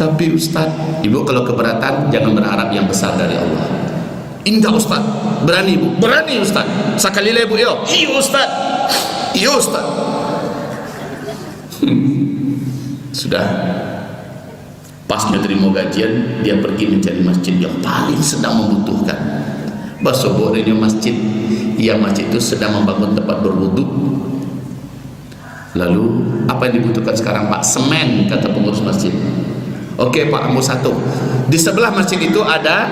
Tapi Ustaz, ibu kalau keberatan jangan berharap yang besar dari Allah. Indah Ustaz, berani ibu, berani Ustaz. Sekali lagi ibu, iya Ustaz, iya Ustaz. Sudah pasnya terima gajian, dia pergi mencari masjid yang paling sedang membutuhkan. Basoborenya masjid, yang masjid itu sedang membangun tempat berwudu. Lalu apa yang dibutuhkan sekarang Pak? Semen, kata pengurus masjid. Oke Pak, mau satu. Di sebelah masjid itu ada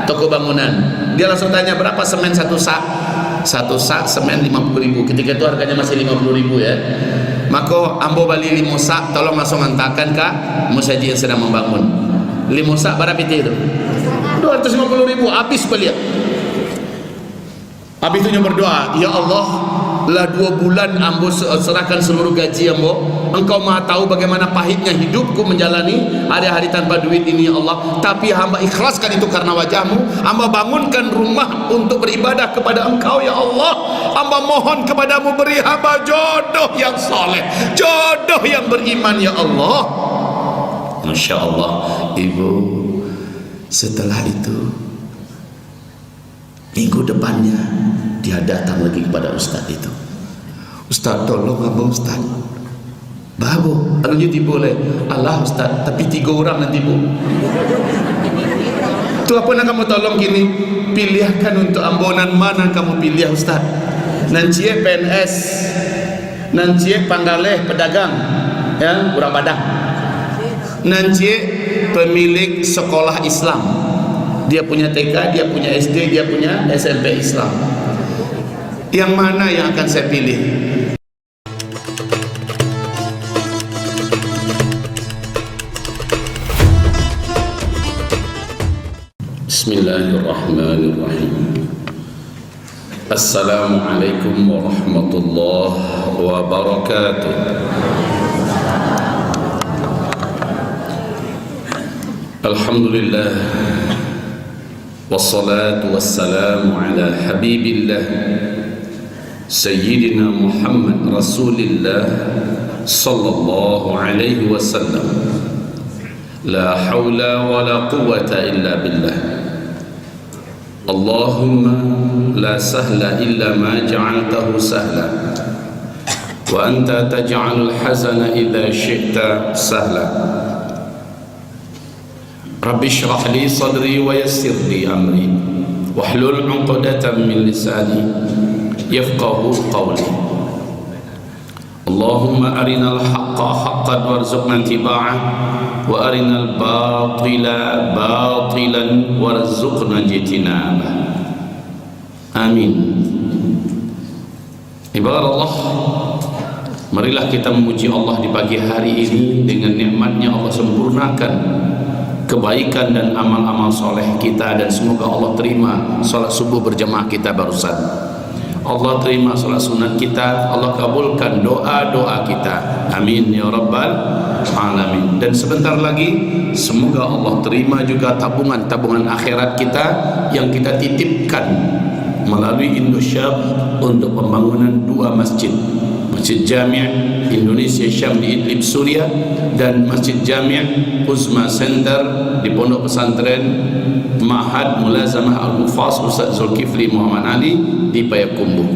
toko bangunan. Dia langsung tanya, berapa semen satu sak? Satu sak semen 50.000. Ketika itu harganya masih 50.000 ya. Maka ambo bali 5 sak, tolong langsung hantarkan ke musyaji yang sedang membangun. 5 sak berapa itu? 250.000. Habis beliau. Habis itu berdoa, ya Allah, lah 2 bulan ambo serahkan seluruh gaji ambo. Engkau maha tahu bagaimana pahitnya hidupku menjalani hari-hari tanpa duit ini ya Allah. Tapi hamba ikhlaskan itu karena wajahmu. Hamba bangunkan rumah untuk beribadah kepada engkau ya Allah. Hamba mohon kepadamu, beri hamba jodoh yang soleh, jodoh yang beriman ya Allah. Masya Allah. Ibu, setelah itu minggu depannya dia datang lagi kepada Ustaz itu. Ustaz, tolong abang Ustaz. Babu, anunya tipu oleh Allah Ustaz, tapi 3 orang nanti bu. Itu apa nak kamu tolong gini? Pilihkan untuk ambonan mana kamu pilih Ustaz? Nancie PNS, nancie panggaleh pedagang, ya kurang padang. Nancie pemilik sekolah Islam. Dia punya TK, dia punya SD, dia punya SMP Islam. Yang mana yang akan saya pilih? Bismillahirrahmanirrahim. Assalamualaikum warahmatullahi wabarakatuh. Alhamdulillah, wassalatu wassalamu ala habibillah Sayyidina Muhammad Rasulillah sallallahu alaihi wasallam. La hawla wa la quwwata illa billah. Allahumma la sahla illa ma ja'altahu sahla wa anta taj'alul hazana idha syi'ta sahla. Rabbi shrah li sadri wa yassir li amri wahlul 'uqdatam min lisani yafqahu qawli. Allahumma arinal haqqa haqqan warzuqna ittiba'ah wa arinal batila batilan warzuqna ijtinabah. Amin. Ibarat Allah, marilah kita memuji Allah di pagi hari ini. Dengan nikmatnya Allah sempurnakan kebaikan dan amal-amal soleh kita, dan semoga Allah terima salat subuh berjamaah kita barusan. Allah terima salat sunat kita, Allah kabulkan doa-doa kita. Amin ya rabbal alamin. Dan sebentar lagi semoga Allah terima juga tabungan-tabungan akhirat kita yang kita titipkan melalui Indosyab untuk pembangunan 2 masjid. Masjid Jami' Indonesia Syam di Idlib Suria, dan Masjid Jami' Uzma Center di Pondok Pesantren Ma'had Mulazamah Al-Mufas Ustaz Zulkifli Muhammad Ali di Payakumbuh.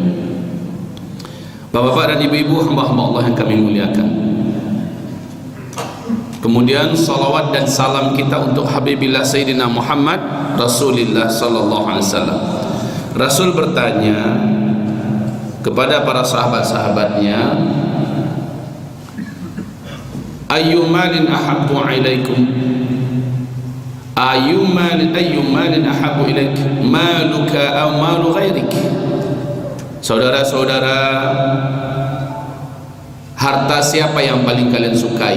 Bapak-bapak dan ibu-ibu, hamba-hamba Allah yang kami muliakan. Kemudian salawat dan salam kita untuk Habibillah Sayyidina Muhammad Rasulullah sallallahu alaihi wasallam. Rasul bertanya kepada para sahabat-sahabatnya, ayyu malin ahabbu ilaikum, ayyu malin ahabbu ilaik, maluka aw malu ghairik. Saudara-saudara, harta siapa yang paling kalian sukai,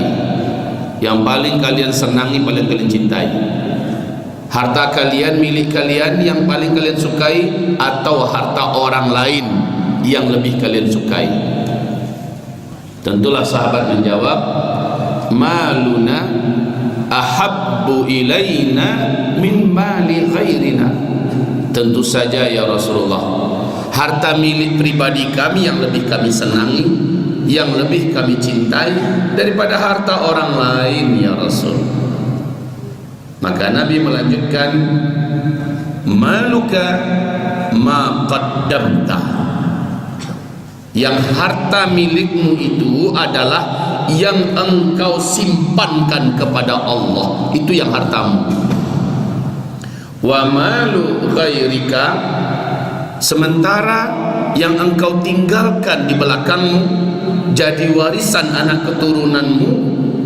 yang paling kalian senangi, paling kalian cintai? Harta kalian, milik kalian yang paling kalian sukai, atau harta orang lain yang lebih kalian sukai? Tentulah sahabat menjawab, maluna ahabbu ilaina min mali ghairina. Tentu saja ya Rasulullah, harta milik pribadi kami yang lebih kami senangi, yang lebih kami cintai daripada harta orang lain ya Rasul. Maka Nabi melanjutkan, maluka ma qaddamta, yang harta milikmu itu adalah yang engkau simpankan kepada Allah, itu yang hartamu. Wa malu ghairika, sementara yang engkau tinggalkan di belakangmu jadi warisan anak keturunanmu,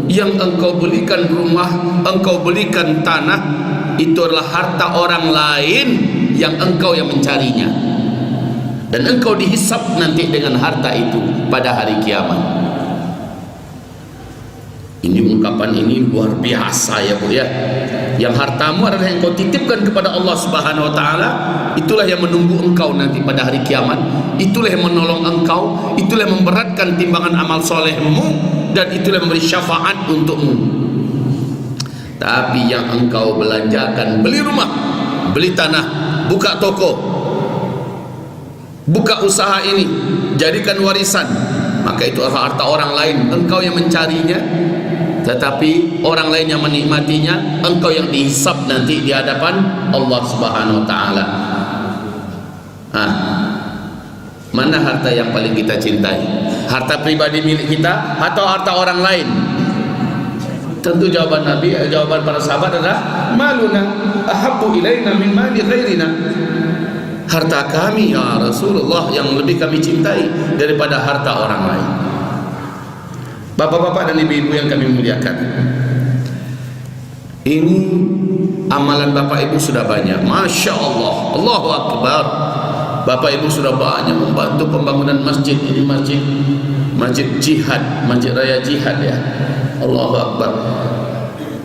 yang engkau belikan rumah, engkau belikan tanah, itu adalah harta orang lain yang engkau yang mencarinya, dan engkau dihisap nanti dengan harta itu pada hari kiamat. Ini ungkapan ini luar biasa ya Bu ya. Yang hartamu adalah yang kau titipkan kepada Allah Subhanahu wa taala, itulah yang menunggu engkau nanti pada hari kiamat, itulah yang menolong engkau, itulah yang memberatkan timbangan amal solehmu, dan itulah yang memberi syafaat untukmu. Tapi yang engkau belanjakan, beli rumah, beli tanah, buka toko, buka usaha ini, jadikan warisan, maka itu adalah harta orang lain, engkau yang mencarinya, tetapi orang lain yang menikmatinya, engkau yang dihisab nanti di hadapan Allah Subhanahu wa taala. Mana harta yang paling kita cintai? Harta pribadi milik kita atau harta orang lain? Tentu jawaban Nabi, jawaban para sahabat adalah maluna ahabbu ilaina min mali ghairina. Harta kami ya Rasulullah yang lebih kami cintai daripada harta orang lain. Bapak-bapak dan ibu-ibu yang kami muliakan, ini amalan Bapak Ibu sudah banyak, Masya Allah, Allahu Akbar. Bapak Ibu sudah banyak membantu pembangunan masjid ini, masjid jihad, masjid raya jihad ya. Allahu Akbar.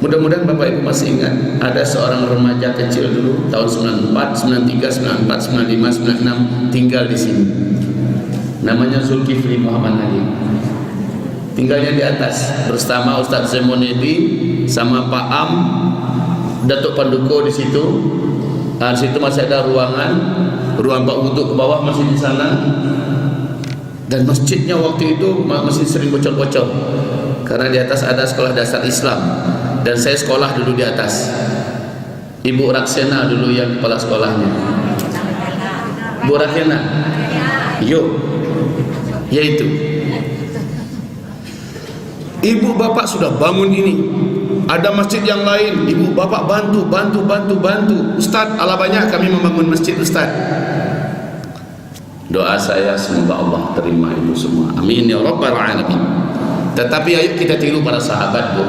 Mudah-mudahan Bapak Ibu masih ingat, ada seorang remaja kecil dulu tahun 94, 93, 94, 95, 96 tinggal di sini. Namanya Zulkifli Muhammad Nadim. Tinggalnya di atas bersama Ustaz Zemonedi sama Pak Am, Datuk Panduko di situ. Di situ masih ada ruang Pak Wudhu ke bawah masih di sana. Dan masjidnya waktu itu masih sering bocor-bocor karena di atas ada sekolah dasar Islam, dan saya sekolah dulu di atas. Ibu Raksena dulu yang kepala sekolahnya. Bu Raksena, yuk, yaitu ibu bapak sudah bangun ini, ada masjid yang lain, ibu bapak bantu. Ustaz, ala banyak kami membangun masjid Ustaz. Doa saya semoga Allah terima ibu semua, amin ya rabbal alamin. Tetapi ayo kita tiru para sahabat Bu.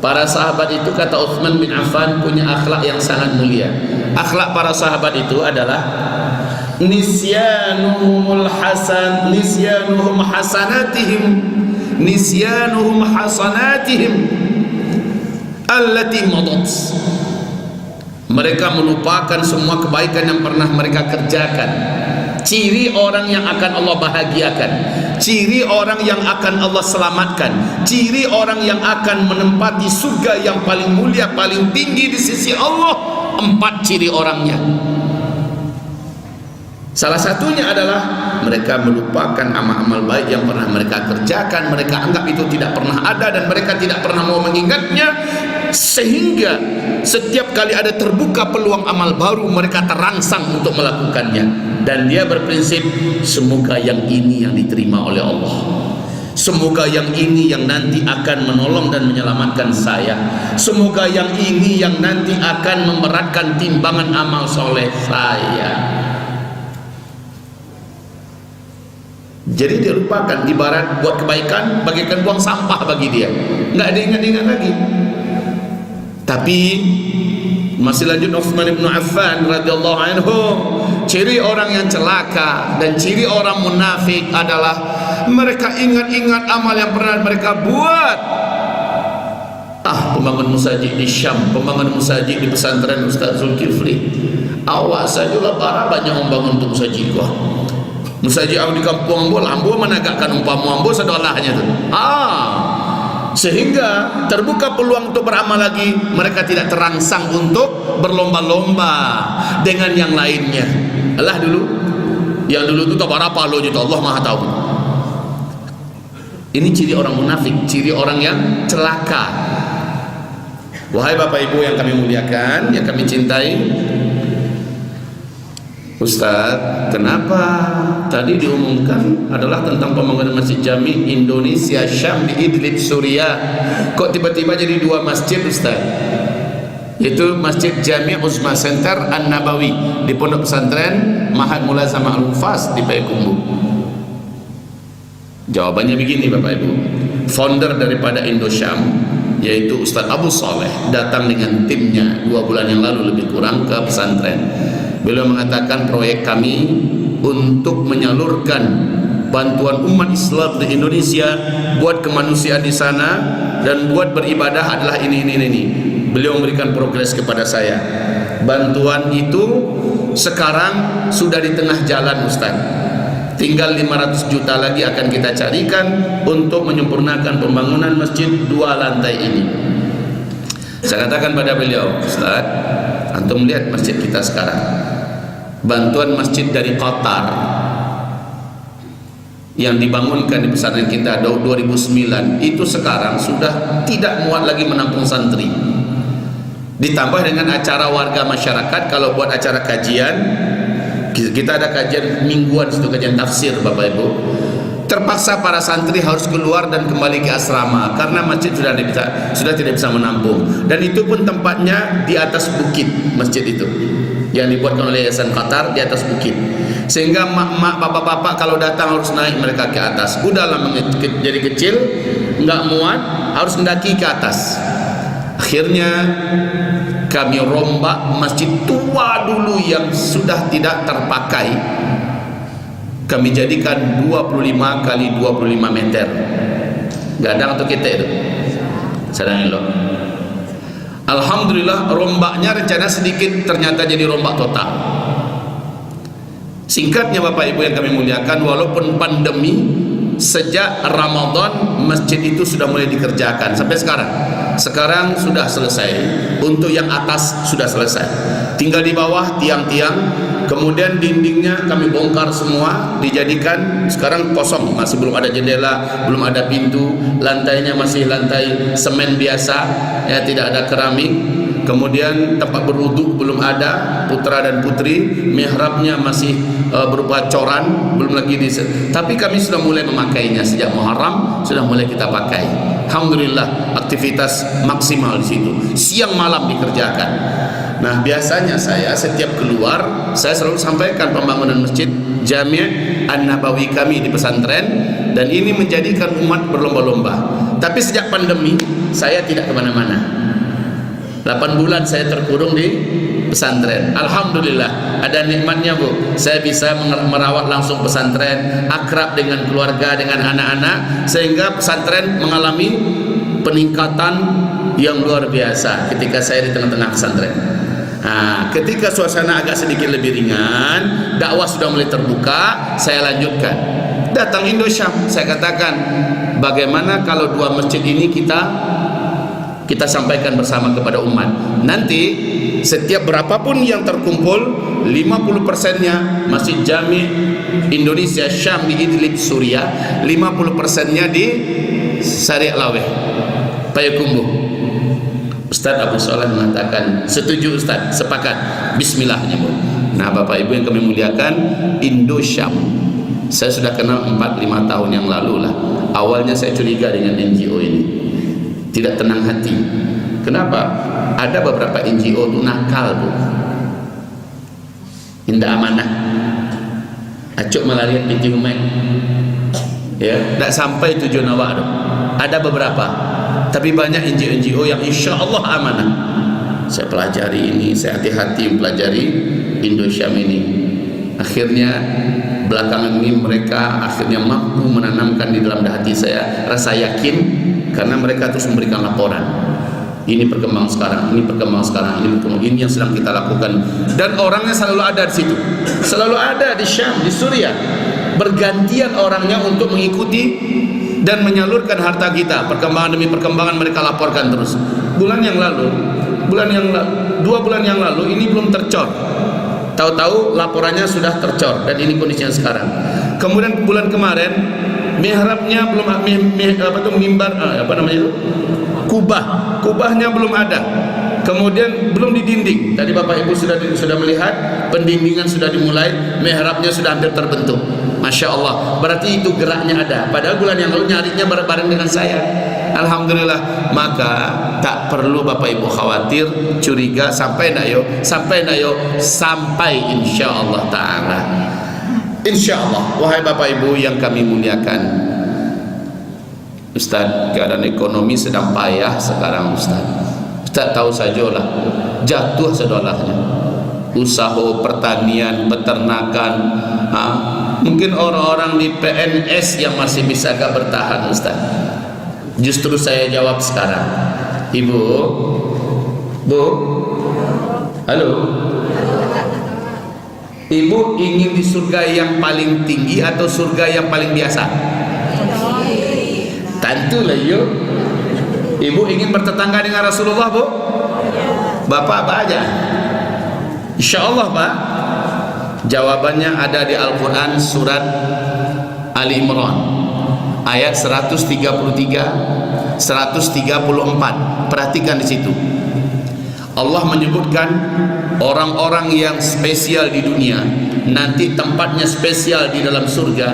Para sahabat itu, kata Utsman bin Affan, punya akhlak yang sangat mulia. Akhlak para sahabat itu adalah nisyanuhum hasanatihim allati madat. Mereka melupakan semua kebaikan yang pernah mereka kerjakan. Ciri orang yang akan Allah bahagiakan, ciri orang yang akan Allah selamatkan, ciri orang yang akan menempati surga yang paling mulia, paling tinggi di sisi Allah. 4 ciri orangnya. Salah satunya adalah mereka melupakan amal-amal baik yang pernah mereka kerjakan. Mereka anggap itu tidak pernah ada dan mereka tidak pernah mau mengingatnya, sehingga setiap kali ada terbuka peluang amal baru mereka terangsang untuk melakukannya. Dan dia berprinsip, semoga yang ini yang diterima oleh Allah, semoga yang ini yang nanti akan menolong dan menyelamatkan saya, semoga yang ini yang nanti akan memberatkan timbangan amal soleh saya. Jadi dia lupakan, ibarat buat kebaikan bagaikan buang sampah bagi dia, nggak diingat-ingat lagi. Tapi masih lanjut Utsman bin Affan radhiyallahu anhu, ciri orang yang celaka dan ciri orang munafik adalah mereka ingat-ingat amal yang pernah mereka buat. Pembangun musajid di Syam, pembangun musajid di pesantren Ustaz Zulkifli. Awas sajalah, para banyak membangun untuk musajid gua. Musajid di kampung Ambo menegakkan umpamu Ambo sedolahnya tu. Sehingga terbuka peluang untuk beramal lagi, mereka tidak terangsang untuk berlomba-lomba dengan yang lainnya. Allah dulu, yang dulu itu tak berapa lo juta, Allah Maha tahu. Ini ciri orang munafik, ciri orang yang celaka. Wahai Bapak Ibu yang kami muliakan, yang kami cintai, Ustaz, kenapa tadi diumumkan adalah tentang pembangunan Masjid Jami Indonesia Syam di Idlib, Suriah, kok tiba-tiba jadi 2 masjid, Ustaz? Itu Masjid Jami Uzma Center An-Nabawi di Pondok Pesantren Mahad Mulazamah Al-Hufaz di Payakumbuh. Jawabannya begini Bapak Ibu, founder daripada Indosyam yaitu Ustaz Abu Saleh datang dengan timnya 2 bulan yang lalu lebih kurang ke pesantren. Beliau mengatakan proyek kami untuk menyalurkan bantuan umat Islam di Indonesia buat kemanusiaan di sana dan buat beribadah adalah ini. Beliau memberikan progres kepada saya. Bantuan itu sekarang sudah di tengah jalan, Ustaz. Tinggal 500 juta lagi akan kita carikan untuk menyempurnakan pembangunan masjid 2 lantai ini. Saya katakan pada beliau, Ustaz, antum lihat masjid kita sekarang. Bantuan masjid dari Qatar yang dibangunkan di pesantren kita 2009 itu sekarang sudah tidak muat lagi menampung santri. Ditambah dengan acara warga masyarakat, kalau buat acara kajian, kita ada kajian mingguan, itu kajian tafsir Bapak Ibu, terpaksa para santri harus keluar dan kembali ke asrama karena masjid sudah tidak bisa menampung, dan itu pun tempatnya di atas bukit. Masjid itu yang dibuatkan oleh Yayasan Qatar di atas bukit, sehingga mak-mak, bapak-bapak kalau datang harus naik mereka ke atas. Udahlah jadi kecil, nggak muat, harus mendaki ke atas. Akhirnya kami rombak masjid tua dulu yang sudah tidak terpakai, kami jadikan 25 kali 25 meter. Gadang atau kita itu sadang elok. Alhamdulillah rombaknya rencana sedikit, ternyata jadi rombak total. Singkatnya Bapak Ibu yang kami muliakan, walaupun pandemi, sejak Ramadan masjid itu sudah mulai dikerjakan sampai sekarang. Sekarang sudah selesai, untuk yang atas sudah selesai, tinggal di bawah tiang-tiang, kemudian dindingnya kami bongkar semua, dijadikan sekarang kosong, masih belum ada jendela, belum ada pintu, lantainya masih lantai semen biasa, ya, tidak ada keramik. Kemudian tempat berwudu belum ada, putra dan putri, mihrabnya masih berupa coran, belum lagi tapi kami sudah mulai memakainya sejak Muharram, sudah mulai kita pakai. Alhamdulillah, aktivitas maksimal di situ, siang malam dikerjakan. Nah, biasanya saya setiap keluar, saya selalu sampaikan pembangunan masjid Jami' An-Nabawi kami di pesantren, dan ini menjadikan umat berlomba-lomba. Tapi sejak pandemi saya tidak kemana-mana. 8 bulan saya terkurung di pesantren. Alhamdulillah, ada nikmatnya Bu, saya bisa merawat langsung pesantren, akrab dengan keluarga, dengan anak-anak, sehingga pesantren mengalami peningkatan yang luar biasa ketika saya di tengah-tengah pesantren. Nah, ketika suasana agak sedikit lebih ringan, dakwah sudah mulai terbuka, saya lanjutkan. Datang Indosyam, saya katakan, bagaimana kalau 2 masjid ini kita sampaikan bersama kepada umat. Nanti setiap berapapun yang terkumpul, 50%-nya Masjid Jami Indonesia Syam di Idlib, Suriah, 50%-nya di Syariah Laweh, Payakumbuh. Ustaz Abu Saleh mengatakan, setuju Ustaz, sepakat, bismillahnya Bu. Nah Bapak Ibu yang kami muliakan, Indosyam saya sudah kenal 4-5 tahun yang lalu lah. Awalnya saya curiga dengan NGO ini, tidak tenang hati. Kenapa? Ada beberapa NGO itu nakal Bu, indah amanah, acuk malarian binti umek, ya, tidak sampai tujuan awak. Ada beberapa, tapi banyak NGO yang insya Allah amanah. Saya pelajari ini, saya hati-hati mempelajari Indosyam ini. Akhirnya belakangan ini mereka akhirnya mampu menanamkan di dalam hati saya rasa yakin, karena mereka terus memberikan laporan. Ini perkembangan sekarang, ini perkembangan sekarang, ini yang sedang kita lakukan. Dan orangnya selalu ada di situ, selalu ada di Syam, di Suriah. Bergantian orangnya untuk mengikuti dan menyalurkan harta kita. Perkembangan demi perkembangan mereka laporkan terus. Bulan yang lalu, 2 bulan yang lalu ini belum tercor. Tahu-tahu laporannya sudah tercor, dan ini kondisinya sekarang. Kemudian bulan kemarin mihrabnya belum mimbar kubahnya belum ada, kemudian belum didinding. Tadi Bapak Ibu sudah melihat pendindingan sudah dimulai, mihrabnya sudah hampir terbentuk. Masya Allah, berarti itu geraknya ada. Padahal bulan yang lalu nyarinya bareng dengan saya. Alhamdulillah. Maka tak perlu Bapak Ibu khawatir, curiga. Sampai nak yo, sampai insya Allah Ta'ala. Insya Allah. Wahai Bapak Ibu yang kami muliakan, Ustaz, keadaan ekonomi sedang payah sekarang Ustaz. Ustaz tahu sajalah, jatuh sedolahnya usaha pertanian, peternakan. Mungkin orang-orang di PNS yang masih bisa agak bertahan Ustaz. Justru saya jawab sekarang, Ibu, Bu, halo, Ibu ingin di surga yang paling tinggi atau surga yang paling biasa? Tentulah yuk. Ibu ingin bertetangga dengan Rasulullah, Bu? Bapak apa aja? Insya Allah, Pak. Jawabannya ada di Al-Quran surat Ali Imran ayat 133 134. Perhatikan di situ. Allah menyebutkan orang-orang yang spesial di dunia, nanti tempatnya spesial di dalam surga.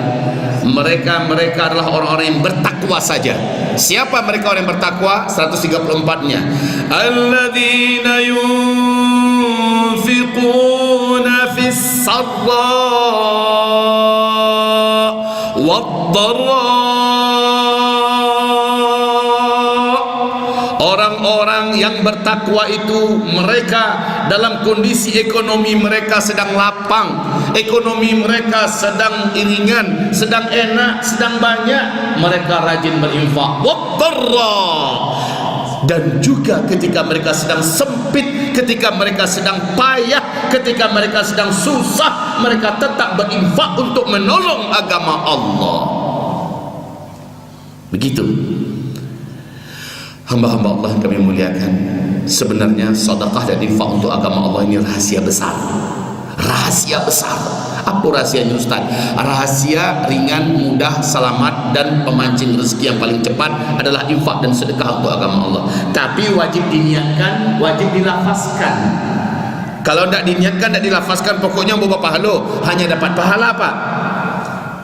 Mereka adalah orang-orang yang bertakwa saja. Siapa mereka orang yang bertakwa? 134-nya. Alladzina yunfiquna fis sarra wad-dharra. Orang-orang yang bertakwa itu mereka dalam kondisi ekonomi mereka sedang lapang, ekonomi mereka sedang ringan, sedang enak, sedang banyak, mereka rajin berinfak. Wad-dharra. Dan juga ketika mereka sedang sempit, ketika mereka sedang payah, ketika mereka sedang susah, mereka tetap berinfak untuk menolong agama Allah. Begitu. Hamba-hamba Allah yang kami muliakan, sebenarnya sedekah dan infak untuk agama Allah ini rahasia besar. Rahasia besar. Apa rahasianya Ustaz? Rahasia ringan, mudah, selamat, dan pemancing rezeki yang paling cepat adalah infak dan sedekah untuk agama Allah. Tapi wajib diniatkan, wajib dilafazkan. Kalau tidak diniatkan, tidak dilafazkan, pokoknya bawa pahala, hanya dapat pahala apa?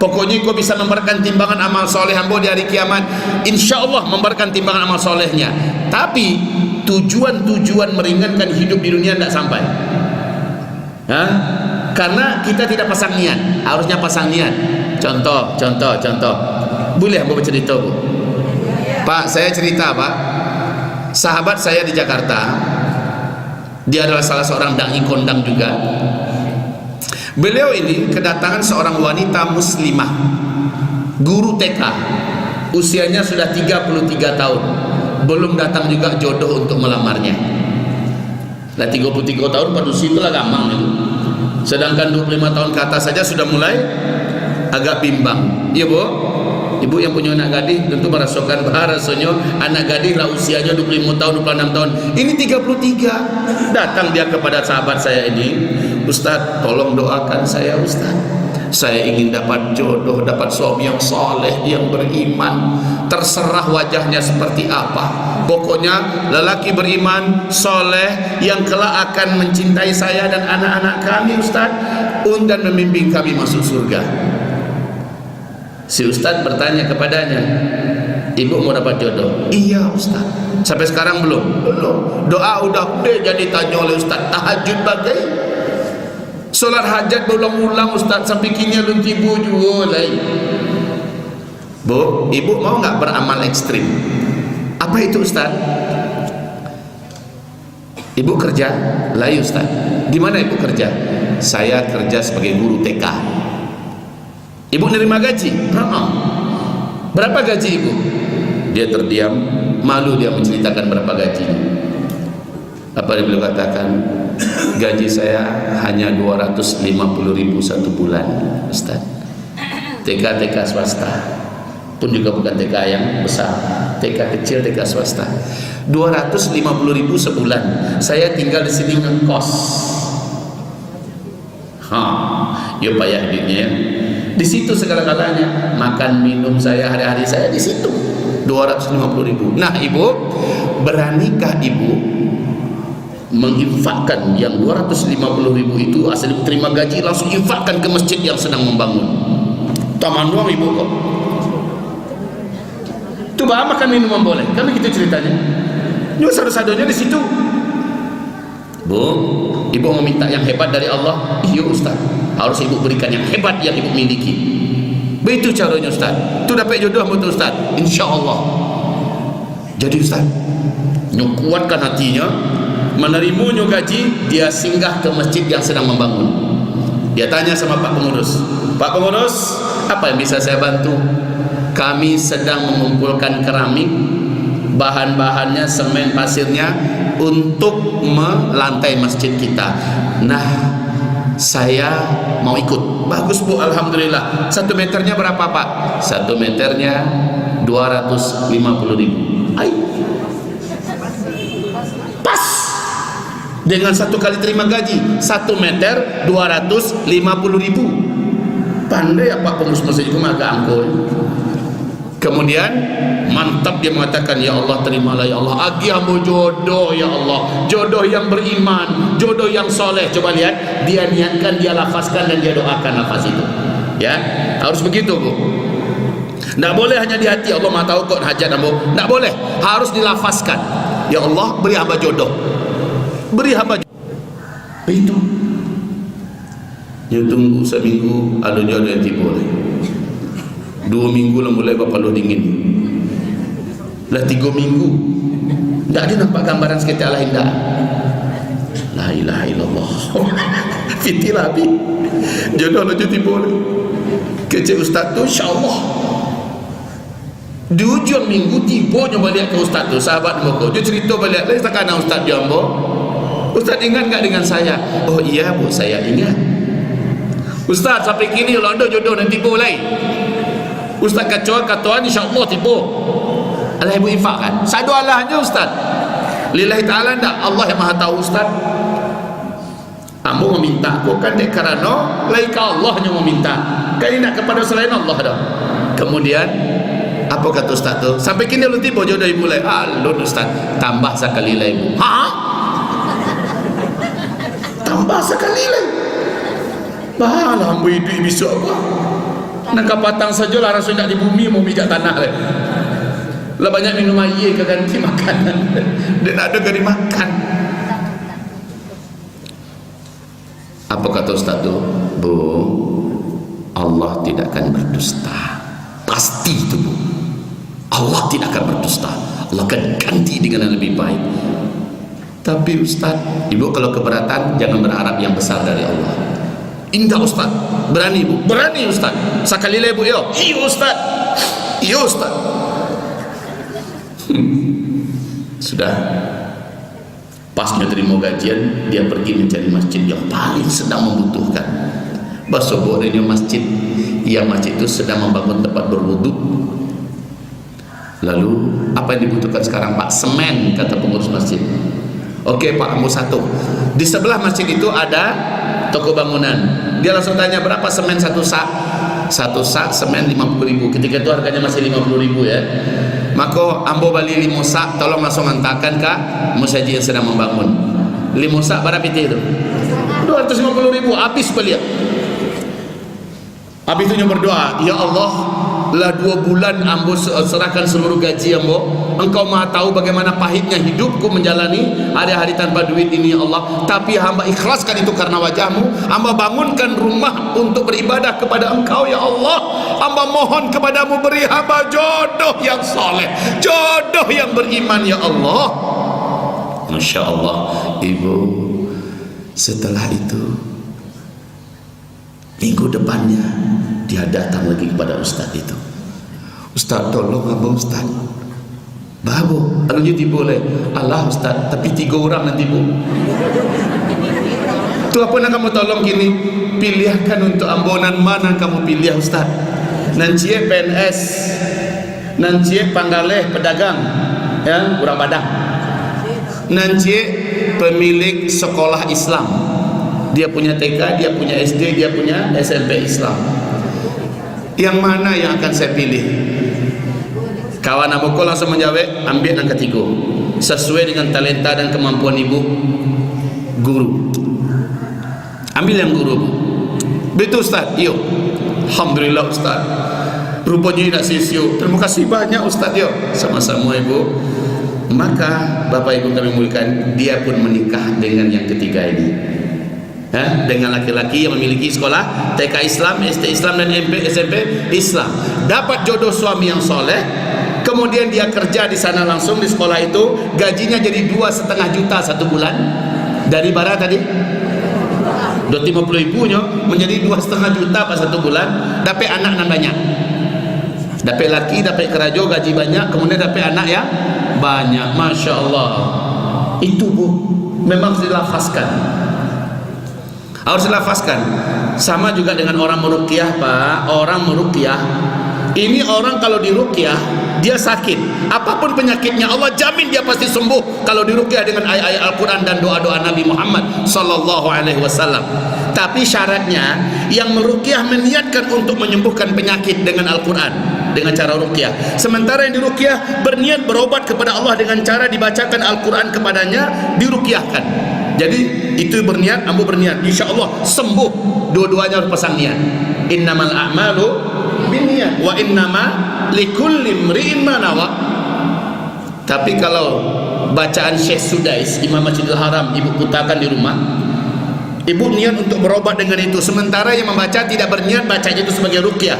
Pokoknya kau bisa memberikan timbangan amal soleh hamba di hari kiamat, insya Allah memberikan timbangan amal solehnya. Tapi tujuan meringankan hidup di dunia tidak sampai. Karena kita tidak pasang niat. Harusnya pasang niat. Contoh. Boleh hamba bercerita, Bu? Pak, saya cerita, Pak. Sahabat saya di Jakarta, dia adalah salah seorang dai kondang juga. Beliau ini kedatangan seorang wanita muslimah, guru TK, usianya sudah 33 tahun, belum datang juga jodoh untuk melamarnya. Nah, 33 tahun pada usia itulah gampang itu. Sedangkan 25 tahun ke atas saja sudah mulai agak bimbang. Iya, Bu? Ibu yang punya anak gadis tentu merasakan bahasanya anak gadis lah usianya 25 tahun, 26 tahun. Ini 33. Datang dia kepada sahabat saya ini, Ustaz, tolong doakan saya, Ustaz. Saya ingin dapat jodoh, dapat suami yang soleh, yang beriman. Terserah wajahnya seperti apa. Pokoknya lelaki beriman, soleh, yang kelak akan mencintai saya dan anak-anak kami, Ustaz, dan membimbing kami masuk surga. Si Ustaz bertanya kepadanya, ibu mau dapat jodoh? Iya, Ustaz. Sampai sekarang belum? Belum. Doa udah jadi tanya oleh Ustaz. Tahajud bagai, solat hajat berulang-ulang Ustaz, sampai kini belum tiba juga lagi. Bu, ibu mau nggak beramal ekstrim? Apa itu, Ustaz? Ibu kerja? Lain, Ustaz. Di mana ibu kerja? Saya kerja sebagai guru TK. Ibu nerima gaji? Berapa gaji ibu? Dia terdiam, malu dia menceritakan berapa gaji. Apa dia beliau katakan? Gaji saya hanya 250.000 satu bulan, Ustaz. TK swasta, pun juga bukan TK yang besar, TK kecil, TK swasta. 250.000 sebulan. Saya tinggal di sini ngekos. Ya payah duitnya ya. Di situ segala-galanya. Makan minum saya hari-hari saya di situ. 250.000. Nah ibu, beranikah ibu menginfakkan yang 250.000 itu asal ibu terima gaji langsung infakkan ke masjid yang sedang membangun? Taman doang ibu kok. Coba makan minuman boleh, kan begitu ceritanya. Ini sadu-sadunya di situ. Bu, ibu mau minta yang hebat dari Allah? Iya Ustaz, harus ibu berikan yang hebat yang ibu miliki. Begitu caranya Ustaz. Itu dapat jodoh betul Ustaz, insya-Allah. Jadi Ustaz, kuatkan hatinya, menerimanya gaji, dia singgah ke masjid yang sedang membangun. Dia tanya sama Pak Pengurus, Pak Pengurus, apa yang bisa saya bantu? Kami sedang mengumpulkan keramik, bahan-bahannya, semen, pasirnya untuk melantai masjid kita. Nah, saya mau ikut. Bagus Bu, alhamdulillah. 1 meternya berapa Pak? 1 meternya 250.000. Ay, pas dengan 1 kali terima gaji. 1 meter 250.000. Pandai ya Pak Pengurus masjid itu agak angkul. Kemudian mantap dia mengatakan, ya Allah terimalah ya Allah, agi hamba jodoh ya Allah, jodoh yang beriman, jodoh yang soleh. Coba lihat, dia niatkan, dia lafazkan dan dia doakan lafaz itu. Ya, harus begitu Bu. Tidak boleh hanya di hati, Allah maha tahu kok hajat hamba. Tidak boleh, harus dilafazkan. Ya Allah beri hamba jodoh, beri hamba jodoh. Itu. Ya tunggu seminggu ada jodoh yang tiba. 2 minggu lah mulai bapak lo dingin. Lah 3 minggu tak ada nampak gambaran seketik Allah indah. La ilaha illallah. Fitilah bi. Jodoh lo jadi boleh. Kecil ustaz tu insya-Allah. Di ujung minggu tiba nyoba lihat ke ustaz tu, sahabat moko. Dia cerita balik, "Lai sakana ustaz jambo. Ustaz ingat enggak dengan saya?" "Oh iya Bu, saya ingat." "Ustaz sampai kini kalau ada jodoh nanti boleh." Ustaz kacauan insya-Allah tiba. Allah ibu infak kan? Sadu Allahnya Ustaz. Lillahi ta'ala enggak? Allah yang maha tahu Ustaz. Ambo meminta bukan dek karena laika Allah yang meminta. Kali nak kepada selain Allah dah. Kemudian apa kata Ustaz tu? Sampai kini lu tiba jodoh ibu lai. Alun Ustaz, tambah sekali lai ibu. Ha? Tambah sekali lai. Bahalah ambo hidup besok apa? Nak kapatang sajalah rasa nak di bumi mau mijak tanah lai. Lah banyak minum air ke ganti makanan. Dia nak ada gari makan. Apa kata Ustaz tu? Bu, Allah tidak akan berdusta. Pasti itu Bu. Allah tidak akan berdusta. Allah akan ganti dengan yang lebih baik. Tapi Ustaz, ibu kalau keberatan jangan berharap yang besar dari Allah. Indah Ustaz. Berani Bu? Berani Ustaz. Sekali lagi Bu, yo. Iya Ustaz. Iya Ustaz. Sudah. Pasnya terima gajian, dia pergi mencari masjid yang paling sedang membutuhkan. Basoborenya masjid, yang masjid itu sedang membangun tempat berwudu. Lalu apa yang dibutuhkan sekarang Pak? Semen, kata pengurus masjid. Oke Pak, ambil 1. Di sebelah masjid itu ada toko bangunan. Dia langsung tanya berapa semen 1 sak? 1 sak semen 50.000. Ketika itu harganya masih 50.000 ya. Maka ambo bali 5 sak, tolong langsung hantarkan ke musajid yang sedang membangun. 5 sak berapa itu? 250.000. Habis beliau. Habis itu berdoa, ya Allah, lah 2 bulan ambo serahkan seluruh gaji ambo. Engkau maha tahu bagaimana pahitnya hidupku menjalani hari-hari tanpa duit ini ya Allah. Tapi hamba ikhlaskan itu karena wajahmu. Hamba bangunkan rumah untuk beribadah kepada engkau ya Allah. Hamba mohon kepadamu beri hamba jodoh yang soleh, jodoh yang beriman ya Allah. Masya Allah. Ibu, setelah itu minggu depannya dia datang lagi kepada ustaz itu. Ustaz tolong abang Ustaz. Babu, lalu jadi boleh. Allah Ustaz, tapi 3 orang nanti Bu. Tu apa nak kamu tolong kini? Pilihkan untuk ambonan mana kamu pilih Ustaz? Nancie PNS, nancie panggaleh pedagang, ya orang Padang. Nancie pemilik sekolah Islam. Dia punya TK, dia punya SD, dia punya SMP Islam. Yang mana yang akan saya pilih? Kawan abuku langsung menjawab, ambil yang ketiga, sesuai dengan talenta dan kemampuan ibu. Guru, ambil yang guru. Betul Ustaz? Yo, alhamdulillah Ustaz, rupanya tidak sia-sia. Terima kasih banyak Ustaz. Yo, sama-sama ibu. Maka Bapak Ibu kami muliakan, dia pun menikah dengan yang ketiga ini, dengan laki-laki yang memiliki sekolah TK Islam, SD Islam, dan SMP Islam. Dapat jodoh suami yang soleh, kemudian dia kerja di sana langsung di sekolah itu, gajinya jadi 2,5 juta satu bulan. Dari bara tadi 250 ribunya menjadi 2,5 juta pas satu bulan. Dapat anak nan banyak, dapat laki, dapat kerajo, gaji banyak, kemudian dapat anak ya banyak. Masya Allah. Itu bu, memang harus dilafazkan, harus dilafazkan. Sama juga dengan orang meruqyah Pak. Orang meruqyah ini, orang kalau diruqyah dia sakit, apapun penyakitnya Allah jamin dia pasti sembuh kalau diruqyah dengan ayat-ayat Al-Quran dan doa-doa Nabi Muhammad sallallahu alaihi wasallam. Tapi syaratnya yang meruqyah meniatkan untuk menyembuhkan penyakit dengan Al-Quran, dengan cara ruqyah. Sementara yang diruqyah berniat berobat kepada Allah dengan cara dibacakan Al-Quran kepadanya, diruqyahkan. Jadi itu berniat, ambo berniat, insya Allah sembuh. Dua-duanya harus pasang niat. Innamal a'malu binniyat wa innama likulli imri'in ma nawa. Tapi kalau bacaan Syekh Sudais, Imam Masjidil Haram, ibu putarkan di rumah, ibu niat untuk berobat dengan itu, sementara yang membaca tidak berniat bacanya itu sebagai ruqyah,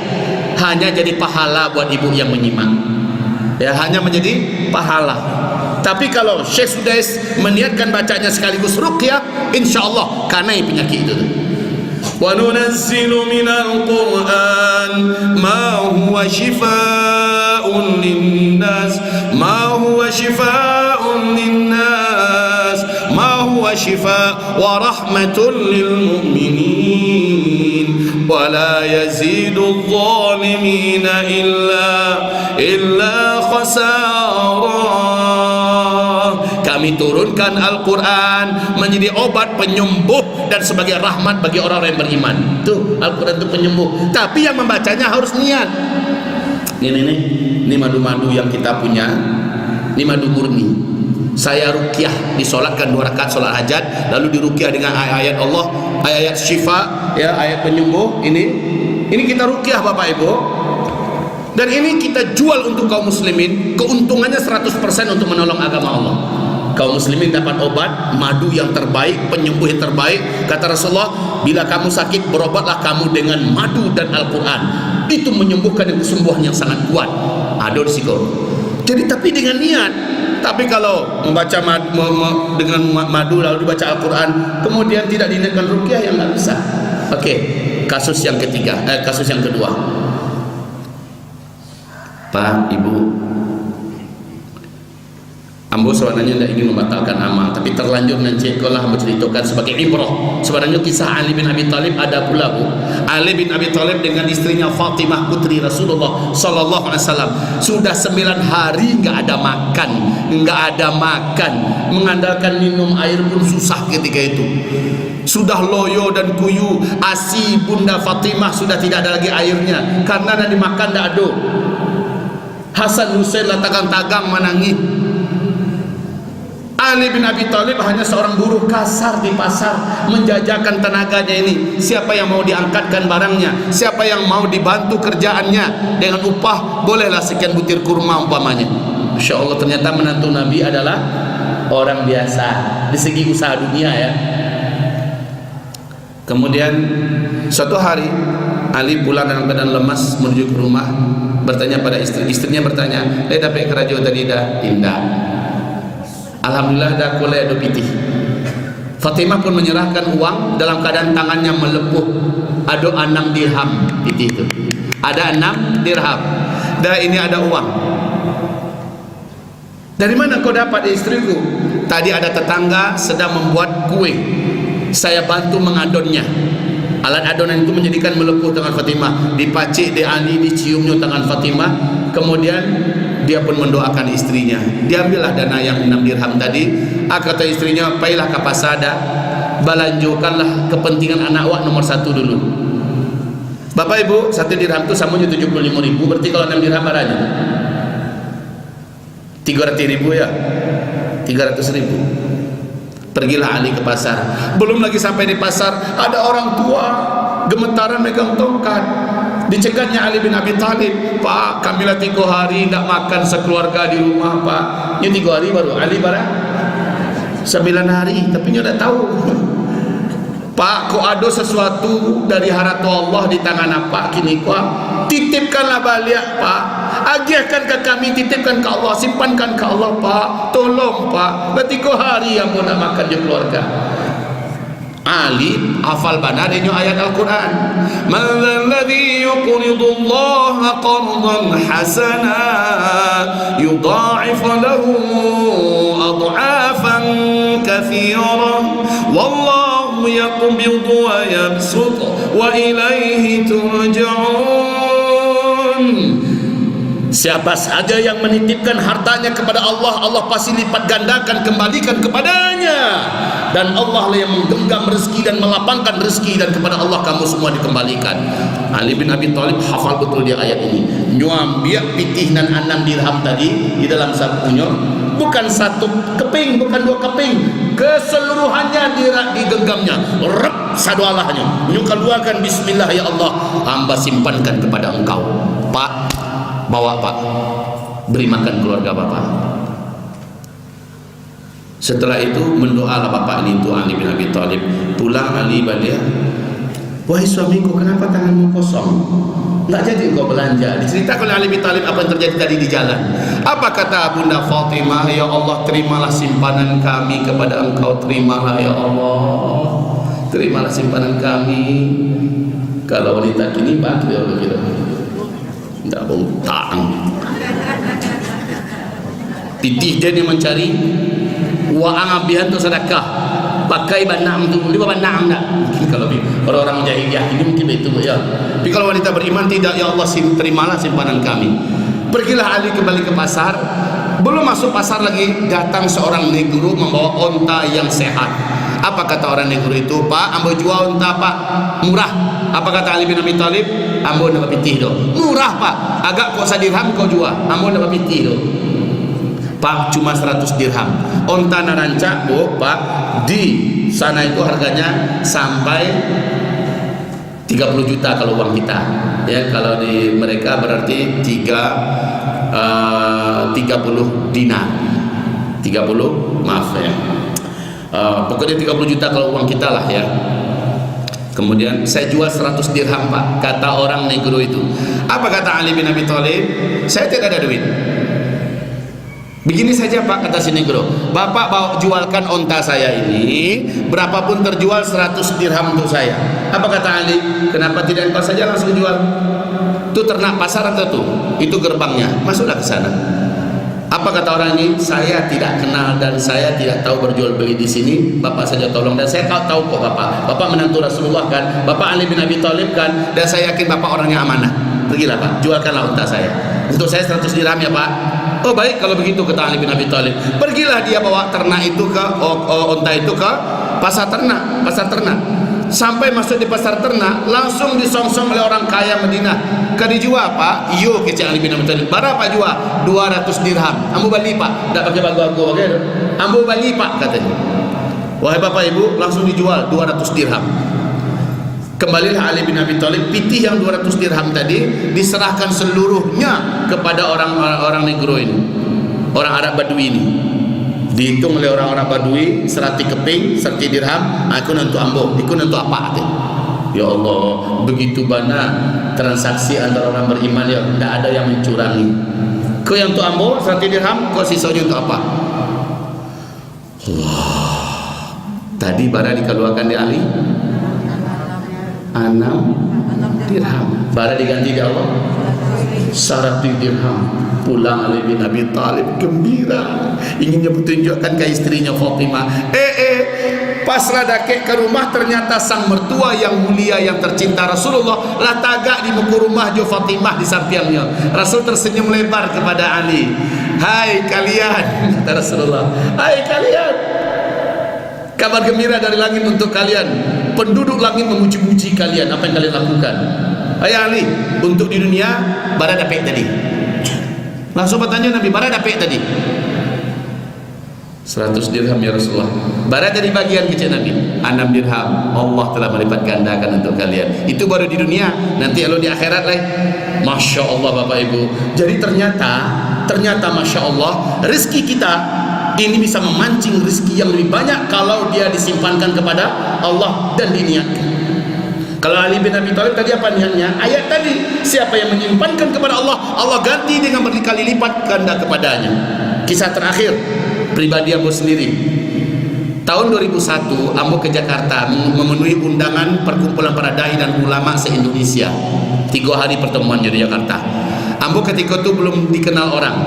hanya jadi pahala buat ibu yang menyimak, ya, hanya menjadi pahala. Tapi kalau Syekh Sudais meniatkan bacanya sekaligus ruqyah, insyaallah kanai penyakit itu. Wa nunazzilu minal Qur'an ma huwa shifaa'un linnas, ma huwa shifaa'un linnas, ma huwa shifaa' wa rahmatun lil mu'minin wa la yazidu adh-dhalimina illa khasara. Kami turunkan Al-Quran menjadi obat penyembuh dan sebagai rahmat bagi orang-orang yang beriman. Tuh, Al-Quran itu penyembuh. Tapi yang membacanya harus niat. Ini madu-madu yang kita punya. Ini madu murni. Saya ruqyah, disolatkan 2 rakaat solat hajat, lalu diruqyah dengan ayat-ayat Allah, ayat syifa, ya, ayat penyembuh. Ini kita ruqyah Bapak Ibu. Dan ini kita jual untuk kaum muslimin. Keuntungannya 100% untuk menolong agama Allah. Kaum muslimin dapat obat, madu yang terbaik, penyembuh yang terbaik. Kata Rasulullah, bila kamu sakit, berobatlah kamu dengan madu dan Al-Quran. Itu menyembuhkan kesembuhan yang sangat kuat. Ada risiko. Jadi tapi dengan niat. Tapi kalau membaca dengan madu lalu dibaca Al-Quran, kemudian tidak diniatkan ruqyah, yang nggak bisa. Oke, kasus yang ketiga, kasus yang kedua. Pak, Ibu, ambo sebenarnya tidak ingin membatalkan amal, tapi terlanjur nanti kalau menceritakan sebagai ibrah. Sebenarnya kisah Ali bin Abi Thalib ada pula bu. Ali bin Abi Thalib dengan istrinya Fatimah putri Rasulullah sallallahu alaihi wasallam sudah 9 hari nggak ada makan, mengandalkan minum air pun susah ketika itu. Sudah loyo dan kuyu, asi Bunda Fatimah sudah tidak ada lagi airnya karena nak dimakan tidak ada. Hasan Husain lah tagang-tagang menangis. Ali bin Abi Thalib hanya seorang buruh kasar di pasar, menjajakan tenaganya ini. Siapa yang mau diangkatkan barangnya, siapa yang mau dibantu kerjaannya dengan upah, bolehlah sekian butir kurma umpamanya. Masya Allah, ternyata menantu Nabi adalah orang biasa di segi usaha dunia ya. Kemudian suatu hari Ali pulang dalam keadaan lemas menuju ke rumah, bertanya pada istrinya bertanya, dapat kerajo tadi dah? Indah. Alhamdulillah dah kulai ada pitih. Fatimah pun menyerahkan uang dalam keadaan tangannya melepuh. Ada 6 dirham pitih itu. Ada 6 dirham. Dah ini ada uang. Dari mana kau dapat istriku? Tadi ada tetangga sedang membuat kue. Saya bantu mengadonnya. Alat adonan itu menjadikan melepuh tangan Fatimah. Dipacik di Ali, diciumnya tangan Fatimah. Kemudian dia pun mendoakan istrinya. Diambillah dana yang 6 dirham tadi. Kata istrinya, pailah ke pasada, balanjukanlah kepentingan anak awak nomor 1 dulu. Bapak Ibu, 1 dirham itu samanya 75.000, berarti kalau 6 dirham berapa? 300.000 ya, 300.000. Pergilah Ali ke pasar. Belum lagi sampai di pasar, ada orang tua gemetaran megang tongkat. Dicegatnya Ali bin Abi Thalib. Pak, kamilah 3 hari tidak makan sekeluarga di rumah, Pak. Ini 3 hari baru. Ali barang 9 hari, tapi dia tidak tahu. Pak, kok ada sesuatu dari harato Allah di tangan apa kini kuah? Titipkanlah balik, Pak. Agihkan ke kami, titipkan ke Allah, simpankan ke Allah, Pak. Tolong, Pak. Dah 3 hari yang mau nak makan di keluarga. Ali hafal benar ini ayat Al-Quran. Man alladhi yuqridu Allah qardan hasana yudha'if lahu ad'afan katsira wallahu yaqbidu wa yabsut wa ilaihi turja'un. Siapa saja yang menitipkan hartanya kepada Allah, Allah pasti lipat gandakan, kembalikan kepadanya. Dan Allah lah yang menggenggam rezeki dan melapangkan rezeki, dan kepada Allah kamu semua dikembalikan. Ali bin Abi Thalib hafal betul dia ayat ini. Nyuam biak pitih dan 6 dirham tadi di dalam sakunya, bukan 1 keping, bukan 2 keping, keseluruhannya digenggamnya. Rep sadualahnya. Nyu keluarkan bismillah ya Allah, hamba simpankan kepada engkau. Pak, bawa Pak, beri makan keluarga Bapak. Setelah itu mendoalah bapak ini untuk Ali bin Abi Thalib. Pulang Ali balik, wahai suamiku, kenapa tanganmu kosong? Enggak jadi engkau belanja. Diceritakan oleh Ali bin Thalib apa yang terjadi tadi di jalan. Apa kata Bunda Fatimah? Ya Allah, terimalah simpanan kami kepada engkau. Terimalah ya Allah, terimalah simpanan kami. Kalau wanita kini bakil begitu, tidak bongtang. Titih dia ni mencari wa angabihan tu sedekah, pakai banam tu, dia banam tak? Mungkin kalau orang-orang jahiliyah ini mungkin itu ya. Tapi kalau wanita beriman tidak, ya Allah terimalah simpanan kami. Pergilah Ali kembali ke pasar. Belum masuk pasar lagi, datang seorang negro membawa onta yang sehat. Apa kata orang negro itu? Pak, ambo jual onta Pak, murah. Apa kata Ali bin Abi Thalib? Ambo nak pitih do. Murah Pak, agak kok sadirham kau jual, ambo nak pitih do. Pak, cuma 100 dirham. Onta narancak, Bu, Pak, di sana itu harganya sampai 30 juta kalau uang kita. Ya, kalau di mereka berarti 30 dinar. 30, maaf ya. Pokoknya 30 juta kalau uang kita lah ya. Kemudian saya jual 100 dirham Pak, kata orang negro itu. Apa kata Ali bin Abi Thalib? Saya tidak ada duit. Begini saja Pak, kata si negro, Bapak bawa jualkan onta saya ini, berapapun terjual 100 dirham untuk saya. Apa kata Ali? Kenapa tidak engkau saja langsung jual? Itu ternak pasar atau tuh? Itu gerbangnya, masuklah ke sana. Apa kata orang ini? Saya tidak kenal dan saya tidak tahu berjual beli di sini. Bapak saja tolong, dan saya tahu kok Bapak menantu Rasulullah kan, Bapak Ali bin Abi Thalib kan, dan saya yakin Bapak orangnya amanah. Pergilah Pak, jualkanlah unta saya. Untuk saya 100 dirham ya Pak. Oh baik kalau begitu, kata Ali bin Abi Thalib. Pergilah dia bawa ternak itu ke unta itu ke pasar ternak. Sampai masuk di pasar ternak, langsung disongsong oleh orang kaya Madinah. Kan dijual Pak? Iyo, kecil Ali bin Abi Thalib. Berapa jual? 200 dirham. Ambo balik Pak. Tak pakai bangku-bangku pakai. Ambo balik Pak, katanya. Wahai Bapak Ibu, langsung dijual 200 dirham. Kembalilah Ali bin Abi Thalib, pitih yang 200 dirham tadi diserahkan seluruhnya kepada orang negro ini, orang Arab Badui ini. Dihitung oleh orang-orang Badui 100 keping, 100 dirham, aku untuk ambo, aku untuk apa? Ya Allah, begitu banyak transaksi antara orang beriman ya, tidak ada yang mencurangi. Kau yang untuk ambo 100 dirham, kau sisanya untuk apa? Allah, tadi barang dikeluarkan di Ali 6 dirham, bara diganti di Allah 100 dirham. Pulang Ali bin Abi Thalib gembira, inginnya bertunjukkan ke istrinya Fatimah. Pasrah dakek ke rumah, ternyata sang mertua yang mulia yang tercinta Rasulullah lah tagak di muka rumah jo Fatimah di sampingnya. Rasul tersenyum lebar kepada Ali. Hai kalian, kata Rasulullah, hai kalian, kabar gembira dari langit untuk kalian. Penduduk langit memuji-muji kalian. Apa yang kalian lakukan? ayah Ali, untuk di dunia bara dapat tadi. Langsung bertanya Nabi, bara dapat tadi 100 dirham ya Rasulullah. Bara dari bagian kecil Nabi 6 dirham. Allah telah melipat gandakan untuk kalian. Itu baru di dunia. Nanti kalau di akhirat lah, Masya Allah Bapak Ibu. Jadi ternyata Masya Allah, rezeki kita ini bisa memancing rezeki yang lebih banyak kalau dia disimpankan kepada Allah dan diniatkan. Kalau Ali bin Abi Thalib tadi apa niatnya? Ayat tadi, siapa yang menyimpankan kepada Allah, Allah ganti dengan berkali lipat ganda kepadanya. Kisah terakhir pribadi Ambo sendiri. Tahun 2001 Ambo ke Jakarta memenuhi undangan perkumpulan para dai dan ulama se-Indonesia. 3 hari pertemuan di Jakarta. Ambo ketika itu belum dikenal orang,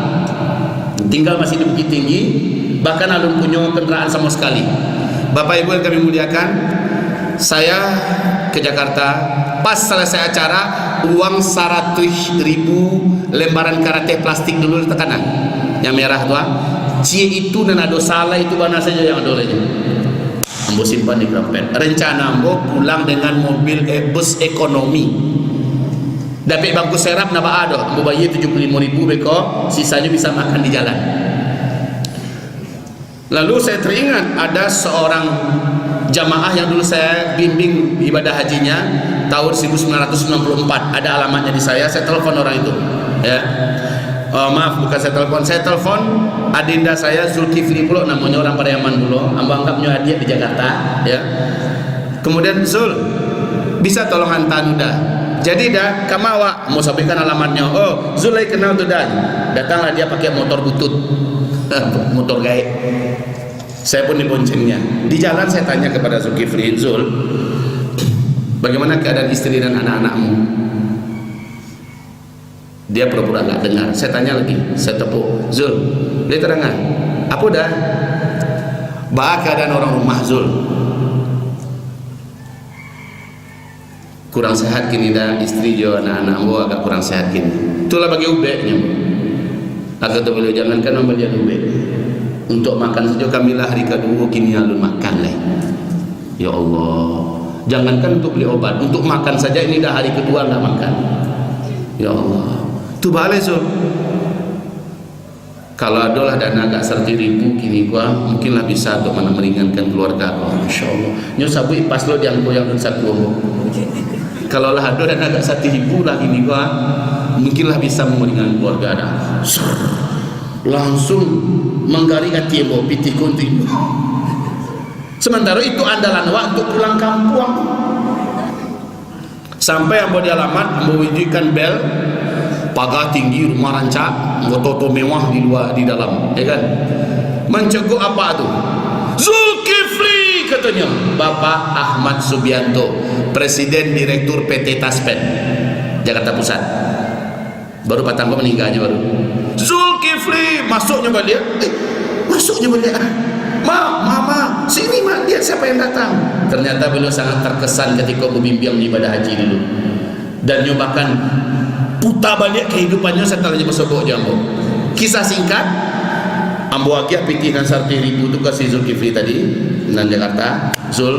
tinggal masih di Bukit Tinggi, bahkan belum punya kendaraan sama sekali. Bapak Ibu yang kami muliakan, saya ke Jakarta, pas selesai acara, uang 100.000 lembaran karate plastik dulu di kanan, yang merah tuh, cie itu dan ada salah itu mana saja yang ada olehnya. Ambo simpan di Grampet. Rencana Ambo pulang dengan mobil bus ekonomi. Dapat bangku serap napa ada, Ambo bayar 75.000 beko, sisanya bisa makan di jalan. Lalu saya teringat ada seorang jamaah yang dulu saya bimbing ibadah hajinya tahun 1994, ada alamatnya di saya telepon orang itu ya. Maaf, bukan saya telepon adinda saya Zulkifli pula namanya, orang Pariaman dulu, Ambo anggapnya dia di Jakarta ya. Kemudian Zul, bisa tolong hantar dah, jadi dah kamawa mau sampaikan alamatnya. Oh Zul lagi kenal tuh dah, datanglah dia pakai motor butut motor gaib. Saya pun diboncengnya. Di jalan saya tanya kepada Zulkifli, Zul, bagaimana keadaan istri dan anak-anakmu? Dia pura-pura nggak dengar. Saya tanya lagi, saya tepuk, Zul, dia terangkan, apa dah? Bah keadaan orang rumah Zul kurang sehat kini dah, istri jo anak-anakmu agak kurang sehat kini. Itulah bagi ubeknya. Agak tu beliau jangankan membeli ubek. Untuk makan saja kami lah hari kedua kini alun makan lah. Ya Allah, jangankan untuk beli obat, untuk makan saja ini dah hari kedua nggak makan. Ya Allah, tu balik so. Kalau adalah dana agak 100.000 kini gua mungkinlah bisa untuk mana meringankan keluarga gua. Masya Allah. Nyo sabu pas lo dianggo yang satu. Kalau lah ada dana agak 1.000 lah kini gua mungkinlah bisa meringankan keluarga dah. Langsung menggali hati Ambo piti kunti. Sementara itu andalan wa untuk pulang kampung. Sampai Ambo di alamat, Ambo wujudkan bel, pagar tinggi, rumah rancak, motor mewah di luar, di dalam, ya kan? Menceguk apa tu? Zulkifli katanya, Bapak Ahmad Subianto, Presiden Direktur PT Taspen Jakarta Pusat. Baru Patanggo meninggalnya baru. Zulkifli masuknya balik, masuknya balik. Mama, sini mak, lihat siapa yang datang. Ternyata beliau sangat terkesan ketika membimbing ibadah haji dulu dan nyobakan putar balik kehidupannya setelah dia bersobok jambu. Kisah singkat, Ambo agiah pitihan 100.000 tu kasih Zulkifli tadi dan Jakarta. Zul,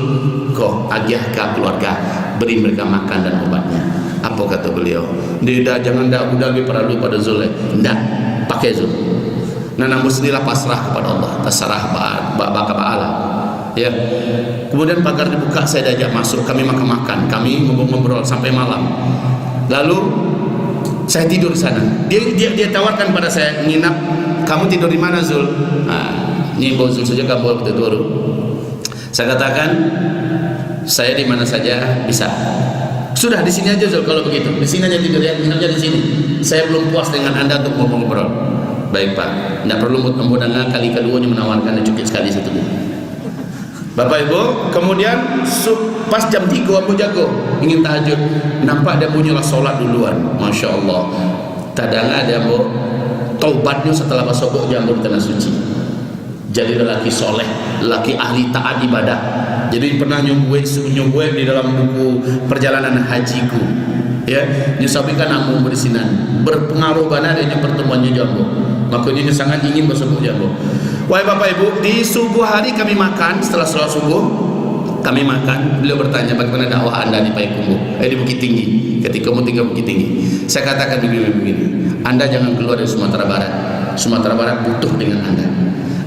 kau agiah ke keluarga, beri mereka makan dan obatnya. Apa kata beliau? Dia jangan dah udah perlu pada Zul. Ndak, pakai Zul. Nah, namun sendirilah pasrah kepada Allah, terserah baka Allah. Ya. Kemudian pagar dibuka, saya diajak masuk, kami makan-makan, kami ngobrol sampai malam. Lalu saya tidur di sana. Dia tawarkan pada saya nginap. Kamu tidur di mana Zul? Ini Zul saja kamu tidur. Saya katakan saya di mana saja bisa. Sudah di sini aja Zul kalau begitu. Di sini aja tidur ya, tinggal di sini. Saya belum puas dengan Anda untuk ngobrol. Baik Pak, tidak perlu mudah-mudahan kali keduanya menawarkan cukup sekali satu. Bapak Ibu, kemudian pas jam 3 Ambo jago ingin tahajud, nampak dia bunyilah solat duluan. Masya Allah. Tadanga dia Ambo taubatnya setelah bersobok jambu di tanah suci. Jadi lelaki soleh, lelaki ahli taat ibadah. Jadi pernah nyuguh di dalam buku perjalanan hajiku. Ya, nyesabikan Ambo di sini berpengaruh banget dengan pertemuannya jambu. Makanya sangat ingin bersobok jambu. Wahai Bapak Ibu, di subuh hari kami makan setelah sholat subuh. kami makan, beliau bertanya bagaimana dakwah anda di Payakumbuh, di Bukit Tinggi, ketika mau tinggal Bukit Tinggi. Saya katakan begini, anda jangan keluar dari Sumatera Barat. Sumatera Barat butuh dengan anda.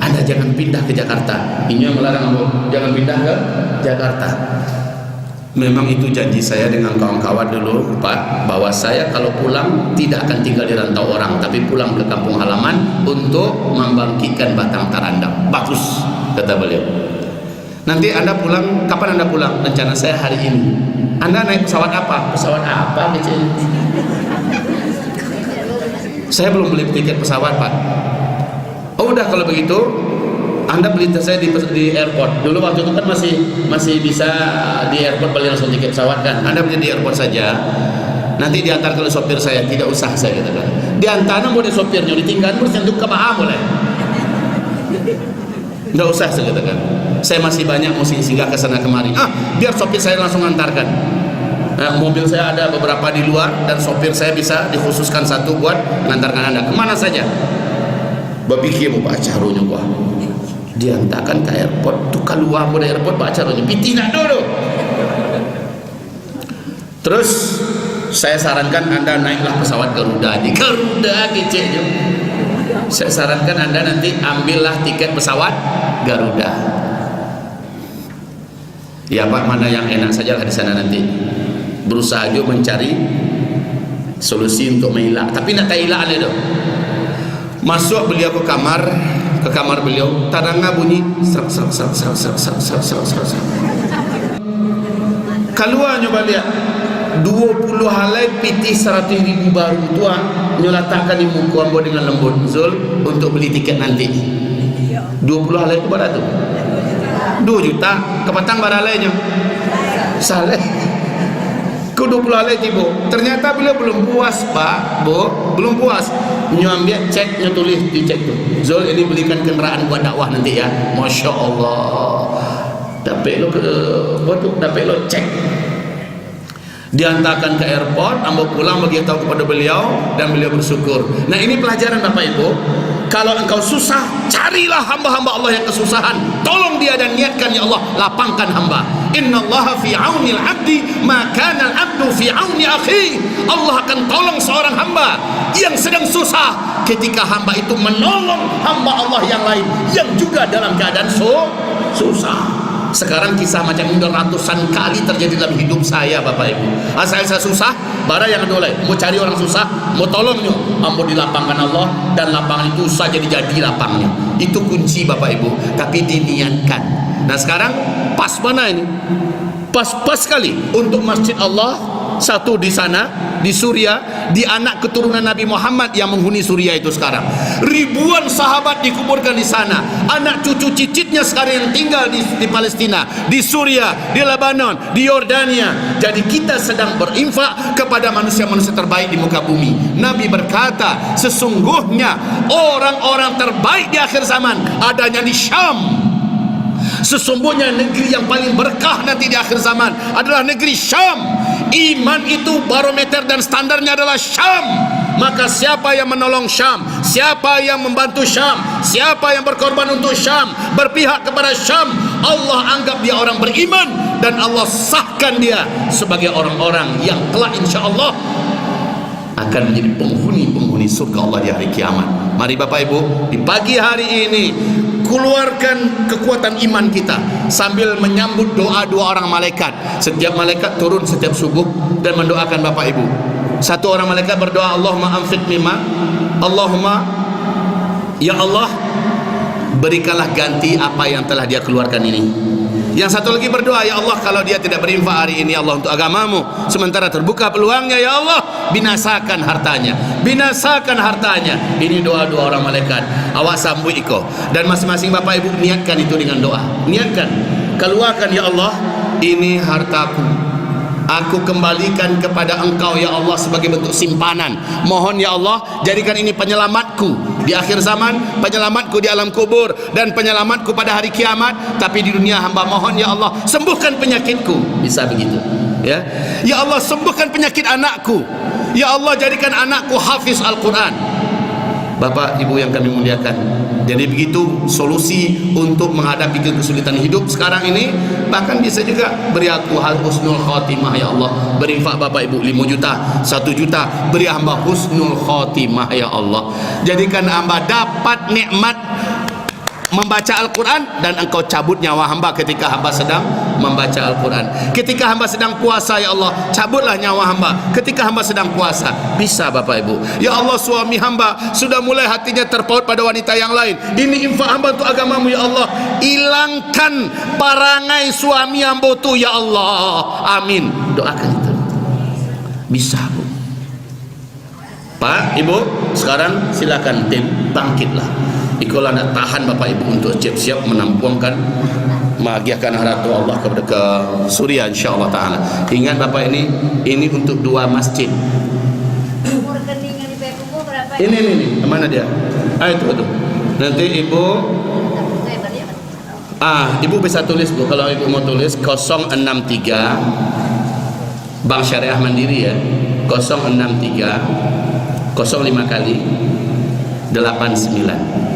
Anda jangan pindah ke Jakarta. Ini yang melarang jangan pindah ke Jakarta. Memang itu janji saya dengan kawan-kawan dulu, Pak, bahwa saya kalau pulang tidak akan tinggal di rantau orang, tapi pulang ke kampung halaman untuk membangkitkan Batang Tarandam. Bagus, kata beliau. Nanti anda pulang, kapan anda pulang? Rencana saya hari ini. Anda naik pesawat apa? Pesawat apa kecil? Saya belum beli tiket pesawat, Pak. Oh udah, kalau begitu anda beli saya di airport. Dulu waktu itu kan masih bisa di airport beli langsung tiket pesawat kan. Anda beli di airport saja. Nanti diantar ke sopir saya, tidak usah saya katakan. Diantar mau di sopirnya, ditinggal bersentuh ke bawah boleh. Tidak usah saya katakan. Saya masih banyak mesti singgah ke sana kemari. Biar sopir saya langsung antarkan. Mobil saya ada beberapa di luar dan sopir saya bisa dikhususkan satu buat mengantarkan anda kemana saja. Berpikir mau baca carunya gua. Diantarkan ke airport, tu keluar dari airport baca carunya. Piti nak dulu. Terus saya sarankan anda naiklah pesawat Garuda. Di Garuda kecil. Saya sarankan anda nanti ambillah tiket pesawat Garuda. Ya Pak, mana yang enak sajalah di sana nanti. Berusaha juga mencari solusi untuk menghilak. Tapi nak tak hilang itu. Masuk beliau ke kamar beliau, tadanga bunyi serak. Keluar nyoba lihat 20 halai piti 100.000 baru tua nyolatakan di muka ambo dengan lembut Zul untuk beli tiket nanti. 20 halai itu berapa tu? 2 juta kepatang baralainya saleh ke 20 halai tiba. Ternyata beliau belum puas Pak, Bu, belum puas. Nyambil cek, tulis di cek tu, Zul ini belikan kendaraan buat dakwah nanti ya. Masya Allah. Dapat lo cek. Diantarkan ke airport, ambo pulang bagi tahu kepada beliau dan beliau bersyukur. Nah ini pelajaran Bapak Ibu. Kalau engkau susah, carilah hamba-hamba Allah yang kesusahan, tolong dia dan niatkan ya Allah, lapangkan hamba. Innallaha fi auni al-'abdi ma kana al-'abdu fi auni akhi. Allah akan tolong seorang hamba yang sedang susah ketika hamba itu menolong hamba Allah yang lain yang juga dalam keadaan susah. Sekarang kisah macam ini ratusan kali terjadi dalam hidup saya Bapak Ibu. Asal saya susah, bara yang dolai, mau cari orang susah, mau tolongnya, ambo dilapangkan Allah dan lapangan itu saja jadi lapangnya. Itu kunci Bapak Ibu, tapi diniatkan. Nah sekarang pas mana ini? Pas sekali untuk masjid Allah satu di sana di Suria, di anak keturunan Nabi Muhammad yang menghuni Suria itu sekarang. Ribuan sahabat dikuburkan di sana. Anak cucu cicitnya sekarang yang tinggal di Palestina, di Suria, di Lebanon, di Yordania. Jadi kita sedang berinfak kepada manusia-manusia terbaik di muka bumi. Nabi berkata, sesungguhnya orang-orang terbaik di akhir zaman adanya di Syam. Sesungguhnya negeri yang paling berkah nanti di akhir zaman adalah negeri Syam. Iman itu barometer dan standarnya adalah Syam. Maka siapa yang menolong Syam, siapa yang membantu Syam, siapa yang berkorban untuk Syam, berpihak kepada Syam, Allah anggap dia orang beriman dan Allah sahkan dia sebagai orang-orang yang kelak insya Allah akan menjadi penghuni surga Allah di hari kiamat. Mari Bapak Ibu, di pagi hari ini keluarkan kekuatan iman kita sambil menyambut doa-doa orang malaikat. Setiap malaikat turun setiap subuh dan mendoakan Bapak Ibu. Satu orang malaikat berdoa, Allahumma anfiq mimma, Allahumma ya Allah berikanlah ganti apa yang telah dia keluarkan ini. Yang satu lagi berdoa, ya Allah kalau dia tidak berinfak hari ini Allah untuk agamamu, sementara terbuka peluangnya, ya Allah binasakan hartanya, binasakan hartanya. Ini doa-doa orang malaikat. Awak sambut iko. Dan masing-masing Bapak Ibu niatkan itu dengan doa. Niatkan, keluarkan ya Allah, ini hartaku, aku kembalikan kepada Engkau ya Allah sebagai bentuk simpanan. Mohon ya Allah jadikan ini penyelamatku di akhir zaman, penyelamatku di alam kubur, dan penyelamatku pada hari kiamat. Tapi di dunia hamba mohon ya Allah sembuhkan penyakitku. Bisa begitu ya. Ya Allah sembuhkan penyakit anakku. Ya Allah jadikan anakku hafiz Al-Quran. Bapak Ibu yang kami muliakan, Jadi begitu solusi untuk menghadapi kesulitan hidup sekarang ini. Bahkan bisa juga beri aku husnul khatimah ya Allah. Berinfak Bapak Ibu 5 juta, 1 juta, beri hamba husnul khatimah ya Allah. Jadikan hamba dapat nikmat membaca Al-Quran, dan engkau cabut nyawa hamba ketika hamba sedang membaca Al-Quran. Ketika hamba sedang puasa ya Allah, cabutlah nyawa hamba ketika hamba sedang puasa. Bisa Bapak Ibu. Ya Allah, suami hamba sudah mulai hatinya terpaut pada wanita yang lain. Ini infak hamba untuk agamamu ya Allah. Hilangkan parangai suami hamba itu ya Allah. Amin. Doakan itu. Bisa Bu. Pak, Ibu, sekarang silakan tim bangkitlah. Ikulah nak tahan Bapak Ibu untuk siap-siap menampungkan mengagiahkan haratu Allah kepada ke Suria insyaallah taala. Ingat Bapak, ini untuk 2 masjid. Ini mana dia? Itu. Nanti Ibu Ibu bisa tulis Bu, kalau Ibu mau tulis 063 Bank Syariah Mandiri ya. 063 05 kali 89.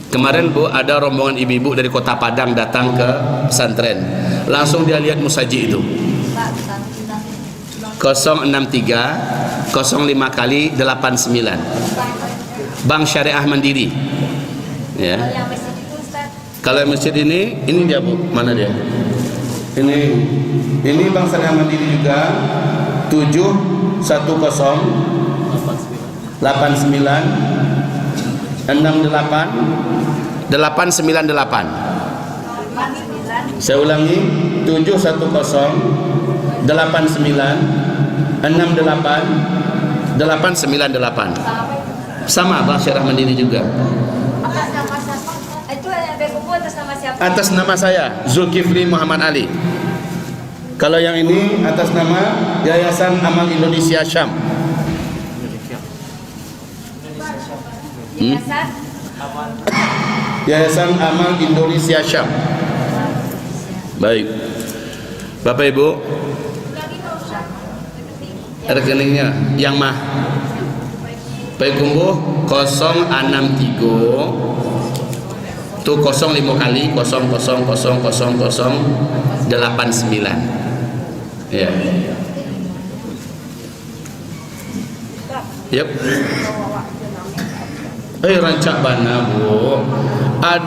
Kemarin Bu, ada rombongan ibu-ibu dari Kota Padang datang ke pesantren. Langsung dia lihat musaji itu. 063 05 kali 89. Bank Syariah Mandiri. Ya. Kalau masjid ini dia Bu, mana dia? Ini Bank Syariah Mandiri juga 710 89 898. Saya ulangi, 710 89 68 898. Sama Bank Syariah Mandiri juga. Atas nama siapa? Itu atas nama siapa? Atas nama saya, Zulkifli Muhammad Ali. Kalau yang ini atas nama Yayasan Amal Indonesia Syam. Yayasan Amal Indonesia Syam. Baik Bapak Ibu, rekeningnya yang mah Payakumbuh 063 itu 05 kali 000089 ya. Yep. Rancak bana Bu.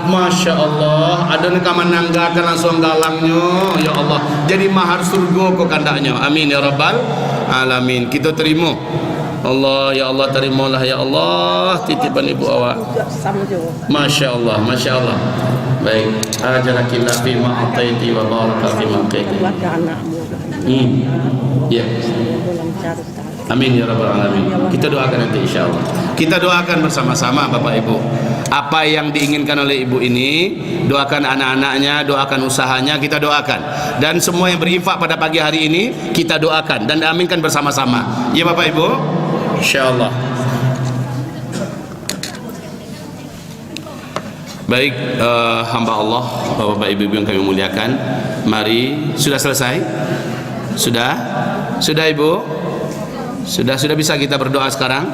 Masya Allah, ada nekaman nanggakan langsung galangnya ya Allah. Jadi mahar surga kok kandaknya. Amin ya Rabbal Alamin. Kita terima Allah, ya Allah, terimalah ya Allah titipan ibu awak. Masya Allah, Masya Allah. Baik, ajarakillah fima ataiti wa baraka fima ataiti. Ya. Amin ya Rabbal Alamin. Kita doakan nanti insya Allah. Kita doakan bersama-sama Bapak Ibu. Apa yang diinginkan oleh ibu ini, doakan anak-anaknya, doakan usahanya, kita doakan. Dan semua yang berinfak pada pagi hari ini, kita doakan dan aminkan bersama-sama. Ya Bapak Ibu, insya Allah. Baik, hamba Allah, Bapak Ibu yang kami muliakan, mari. Sudah selesai? Sudah Ibu? Sudah bisa kita berdoa sekarang?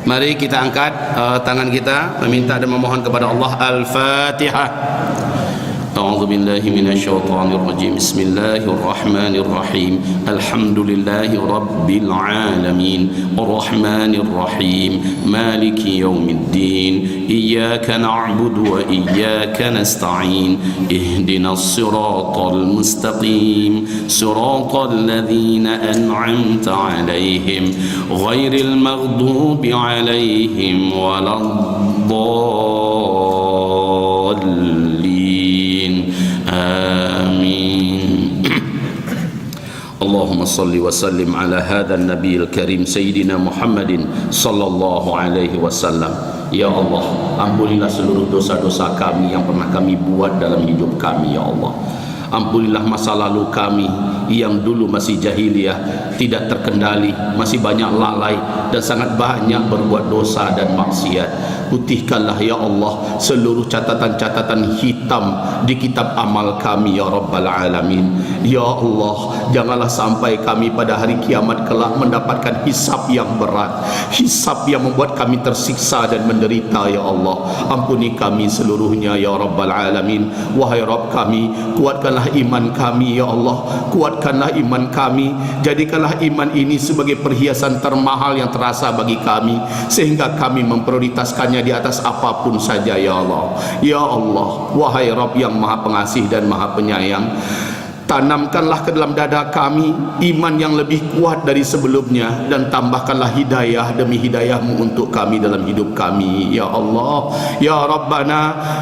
Mari kita angkat tangan kita meminta dan memohon kepada Allah. Al-Fatihah. A'udzu billahi minasyaitonir rajim. Bismillahirrahmanir rahim. Alhamdulillahi rabbil alamin. Arrahmanir rahim. Maliki yaumiddin. Iyyaka na'budu wa iyyaka nasta'in. Ihdinas siratal mustaqim. Siratal ladzina an'amta 'alaihim ghairil maghdubi 'alaihim waladdallin. Amin. Allahumma salli wa sallim ala hadzal nabiyil karim sayyidina Muhammadin sallallahu alaihi wasallam. Ya Allah, ampunilah seluruh dosa-dosa kami yang pernah kami buat dalam hidup kami ya Allah. Ampunilah masa lalu kami yang dulu masih jahiliyah, tidak terkendali, masih banyak lalai dan sangat banyak berbuat dosa dan maksiat. Putihkanlah ya Allah seluruh catatan-catatan hitam di kitab amal kami ya Rabbal Alamin. Ya Allah, janganlah sampai kami pada hari kiamat kelak mendapatkan hisab yang berat, hisab yang membuat kami tersiksa dan menderita ya Allah. Ampuni kami seluruhnya ya Rabbal Alamin. Wahai Rabb kami, kuatkanlah iman kami ya Allah, kuatkanlah iman kami, jadikanlah iman ini sebagai perhiasan termahal yang terasa bagi kami, sehingga kami memprioritaskannya di atas apapun saja ya Allah. Ya Allah, wahai Rabb yang maha pengasih dan maha penyayang, tanamkanlah ke dalam dada kami iman yang lebih kuat dari sebelumnya, dan tambahkanlah hidayah demi hidayahmu untuk kami dalam hidup kami ya Allah. Ya Rabbana,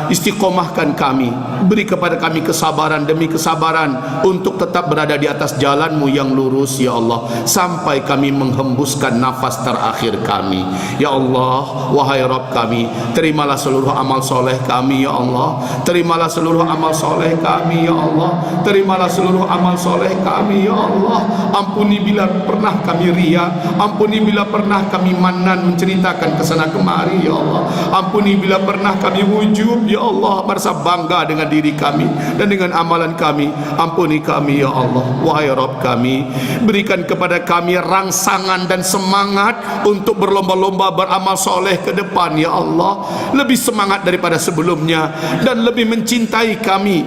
istiqomahkan kami, beri kepada kami kesabaran demi kesabaran untuk tetap berada di atas jalanmu yang lurus ya Allah, sampai kami menghembuskan nafas terakhir kami ya Allah. Wahai Rabb kami, terimalah seluruh amal soleh kami ya Allah, terimalah seluruh amal soleh kami ya Allah, terimalah seluruh amal soleh kami ya Allah. Ampuni bila pernah kami ria, ampuni bila pernah kami manan menceritakan kesana kemari ya Allah. Ampuni bila pernah kami wujub ya Allah, merasa bangga dengan diri kami dan dengan amalan kami. Ampuni kami ya Allah. Wahai Rabb kami, berikan kepada kami rangsangan dan semangat untuk berlomba-lomba beramal soleh ke depan ya Allah, lebih semangat daripada sebelumnya, dan lebih mencintai kami.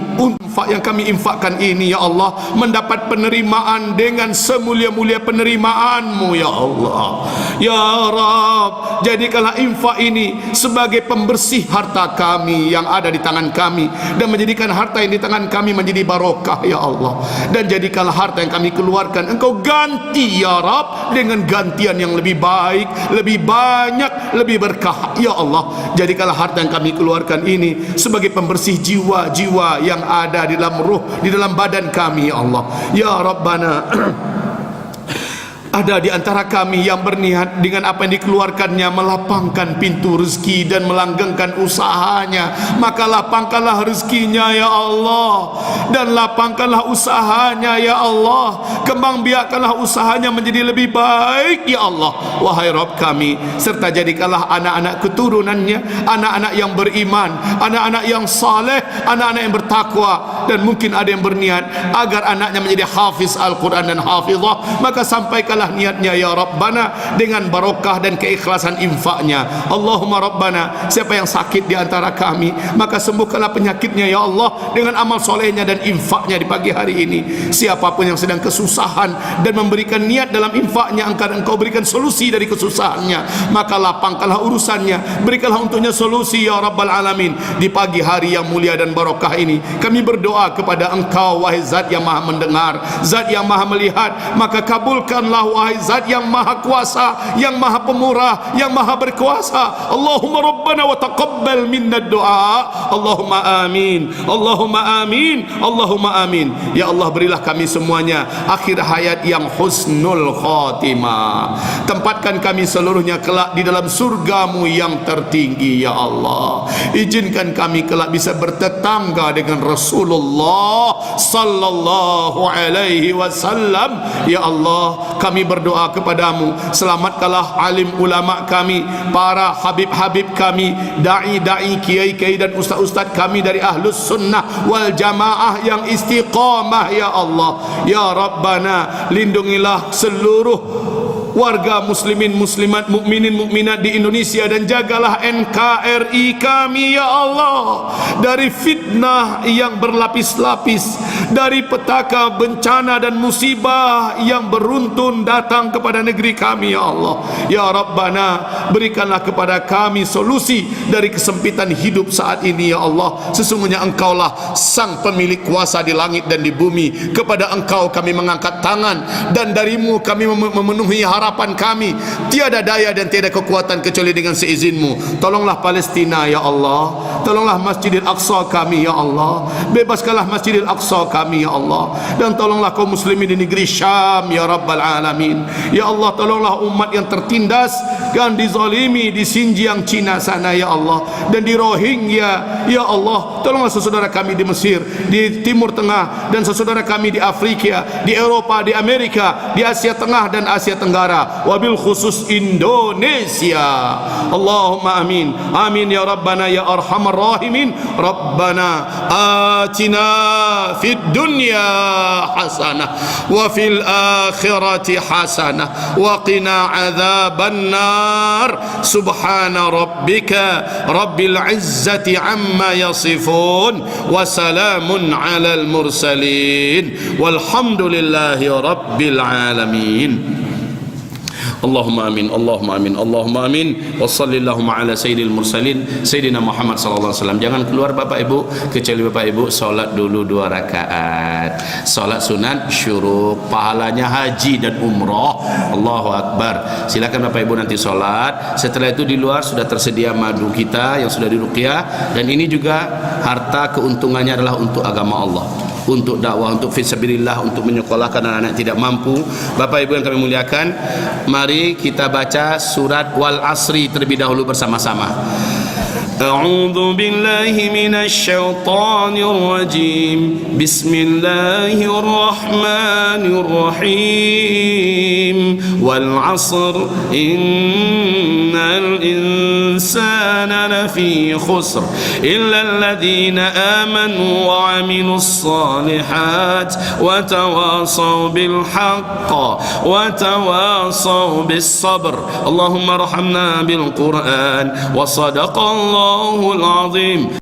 Infak yang kami infakkan ini ya Allah mendapat penerimaan dengan semulia-mulia penerimaan-Mu ya Allah. Ya Rabb, jadikanlah infak ini sebagai pembersih harta kami yang ada di tangan kami, dan menjadikan harta yang di tangan kami menjadi barokah ya Allah. Dan jadikanlah harta yang kami keluarkan Engkau ganti ya Rabb dengan gantian yang lebih baik, lebih banyak, lebih berkah ya Allah. Jadikanlah harta yang kami keluarkan ini sebagai pembersih jiwa-jiwa yang ada di dalam ruh, di dalam badan kami ya Allah. Ya Rabbana, ada di antara kami yang berniat dengan apa yang dikeluarkannya melapangkan pintu rezeki dan melanggengkan usahanya, maka lapangkanlah rezekinya ya Allah, dan lapangkanlah usahanya ya Allah, kembang biarkanlah usahanya menjadi lebih baik ya Allah. Wahai Rabb kami, serta jadikanlah anak-anak keturunannya anak-anak yang beriman, anak-anak yang saleh, anak-anak yang bertakwa. Dan mungkin ada yang berniat agar anaknya menjadi hafiz Al-Quran dan hafizah, maka sampaikanlah niatnya ya Rabbana dengan barokah dan keikhlasan infaknya. Allahumma Rabbana, siapa yang sakit di antara kami, maka sembuhkanlah penyakitnya ya Allah dengan amal solehnya dan infaknya di pagi hari ini. Siapapun yang sedang kesusahan dan memberikan niat dalam infaknya, agar Engkau berikan solusi dari kesusahannya, maka lapangkanlah urusannya, berikanlah untuknya solusi ya Rabbal Alamin. Di pagi hari yang mulia dan barokah ini, kami berdoa kepada Engkau wahai Zat yang maha mendengar, Zat yang maha melihat, maka kabulkanlah wahai Zat yang maha kuasa, yang maha pemurah, yang maha berkuasa. Allahumma Rabbana wa taqabbal minna doa. Allahumma amin, Allahumma amin, Allahumma amin. Ya Allah, berilah kami semuanya akhir hayat yang husnul khatimah. Tempatkan kami seluruhnya kelak di dalam surgamu yang tertinggi ya Allah. Izinkan kami kelak bisa bertetangga dengan Rasulullah sallallahu alaihi wasallam ya Allah. Kami berdoa kepadamu, selamatkanlah alim ulama kami, para habib-habib kami, da'i-da'i, kiai-kiai dan ustaz-ustaz kami dari ahlus sunnah wal jamaah yang istiqamah ya Allah. Ya Rabbana, lindungilah seluruh warga muslimin muslimat, mukminin mukminat di Indonesia, dan jagalah NKRI kami ya Allah dari fitnah yang berlapis-lapis, dari petaka bencana dan musibah yang beruntun datang kepada negeri kami ya Allah. Ya Rabbana, berikanlah kepada kami solusi dari kesempitan hidup saat ini ya Allah. Sesungguhnya Engkaulah sang pemilik kuasa di langit dan di bumi. Kepada Engkau kami mengangkat tangan, dan darimu kami memenuhi harapan harapan kami. Tiada daya dan tiada kekuatan kecuali dengan seizin-Mu. Tolonglah Palestina ya Allah, tolonglah Masjidil Aqsa kami ya Allah, bebaskanlah Masjidil Aqsa kami ya Allah, dan tolonglah kaum muslimin di negeri Syam ya Rabbal Alamin. Ya Allah, tolonglah umat yang tertindas dan dizalimi di Xinjiang Cina sana ya Allah, dan di Rohingya ya Allah. Tolonglah saudara kami di Mesir, di Timur Tengah, dan saudara kami di Afrika, di Eropa, di Amerika, di Asia Tengah dan Asia Tenggara, wabil khusus Indonesia. Allahumma amin. Amin ya Rabbana ya Arhamar Rahimin. Rabbana atina fid dunya hasanah wa fil akhirati hasanah wa qina adzaban nar. Subhana rabbika rabbil izzati amma yasifun wa salamun alal mursalin walhamdulillahi rabbil alamin. Allahumma amin, Allahumma amin, Allahumma amin. Wa sallallahu ala sayyidil mursalin Sayyidina Muhammad sallallahu alaihi wasallam. Jangan keluar Bapak Ibu, kecuali Bapak Ibu solat dulu 2 rakaat. Solat sunat syuruk, pahalanya haji dan umrah. Allahu Akbar. Silakan Bapak Ibu nanti solat. Setelah itu di luar sudah tersedia madu kita yang sudah diruqyah, dan ini juga harta keuntungannya adalah untuk agama Allah, untuk dakwah, untuk fisabilillah, untuk menyekolahkan anak-anak tidak mampu. Bapak Ibu yang kami muliakan, mari kita baca surat Wal Asri terlebih dahulu bersama-sama. A'udzu billahi minasy syaithanir rajim. Bismillahirrahmanirrahim. Wal 'asr innal insana lafi khusr illa alladhina amanu wa 'amilus salihat wa tawasaw bil haqq wa tawasaw bis sabr. Allahumma arhamna bil Qur'an wa sadaqallahu al-azim.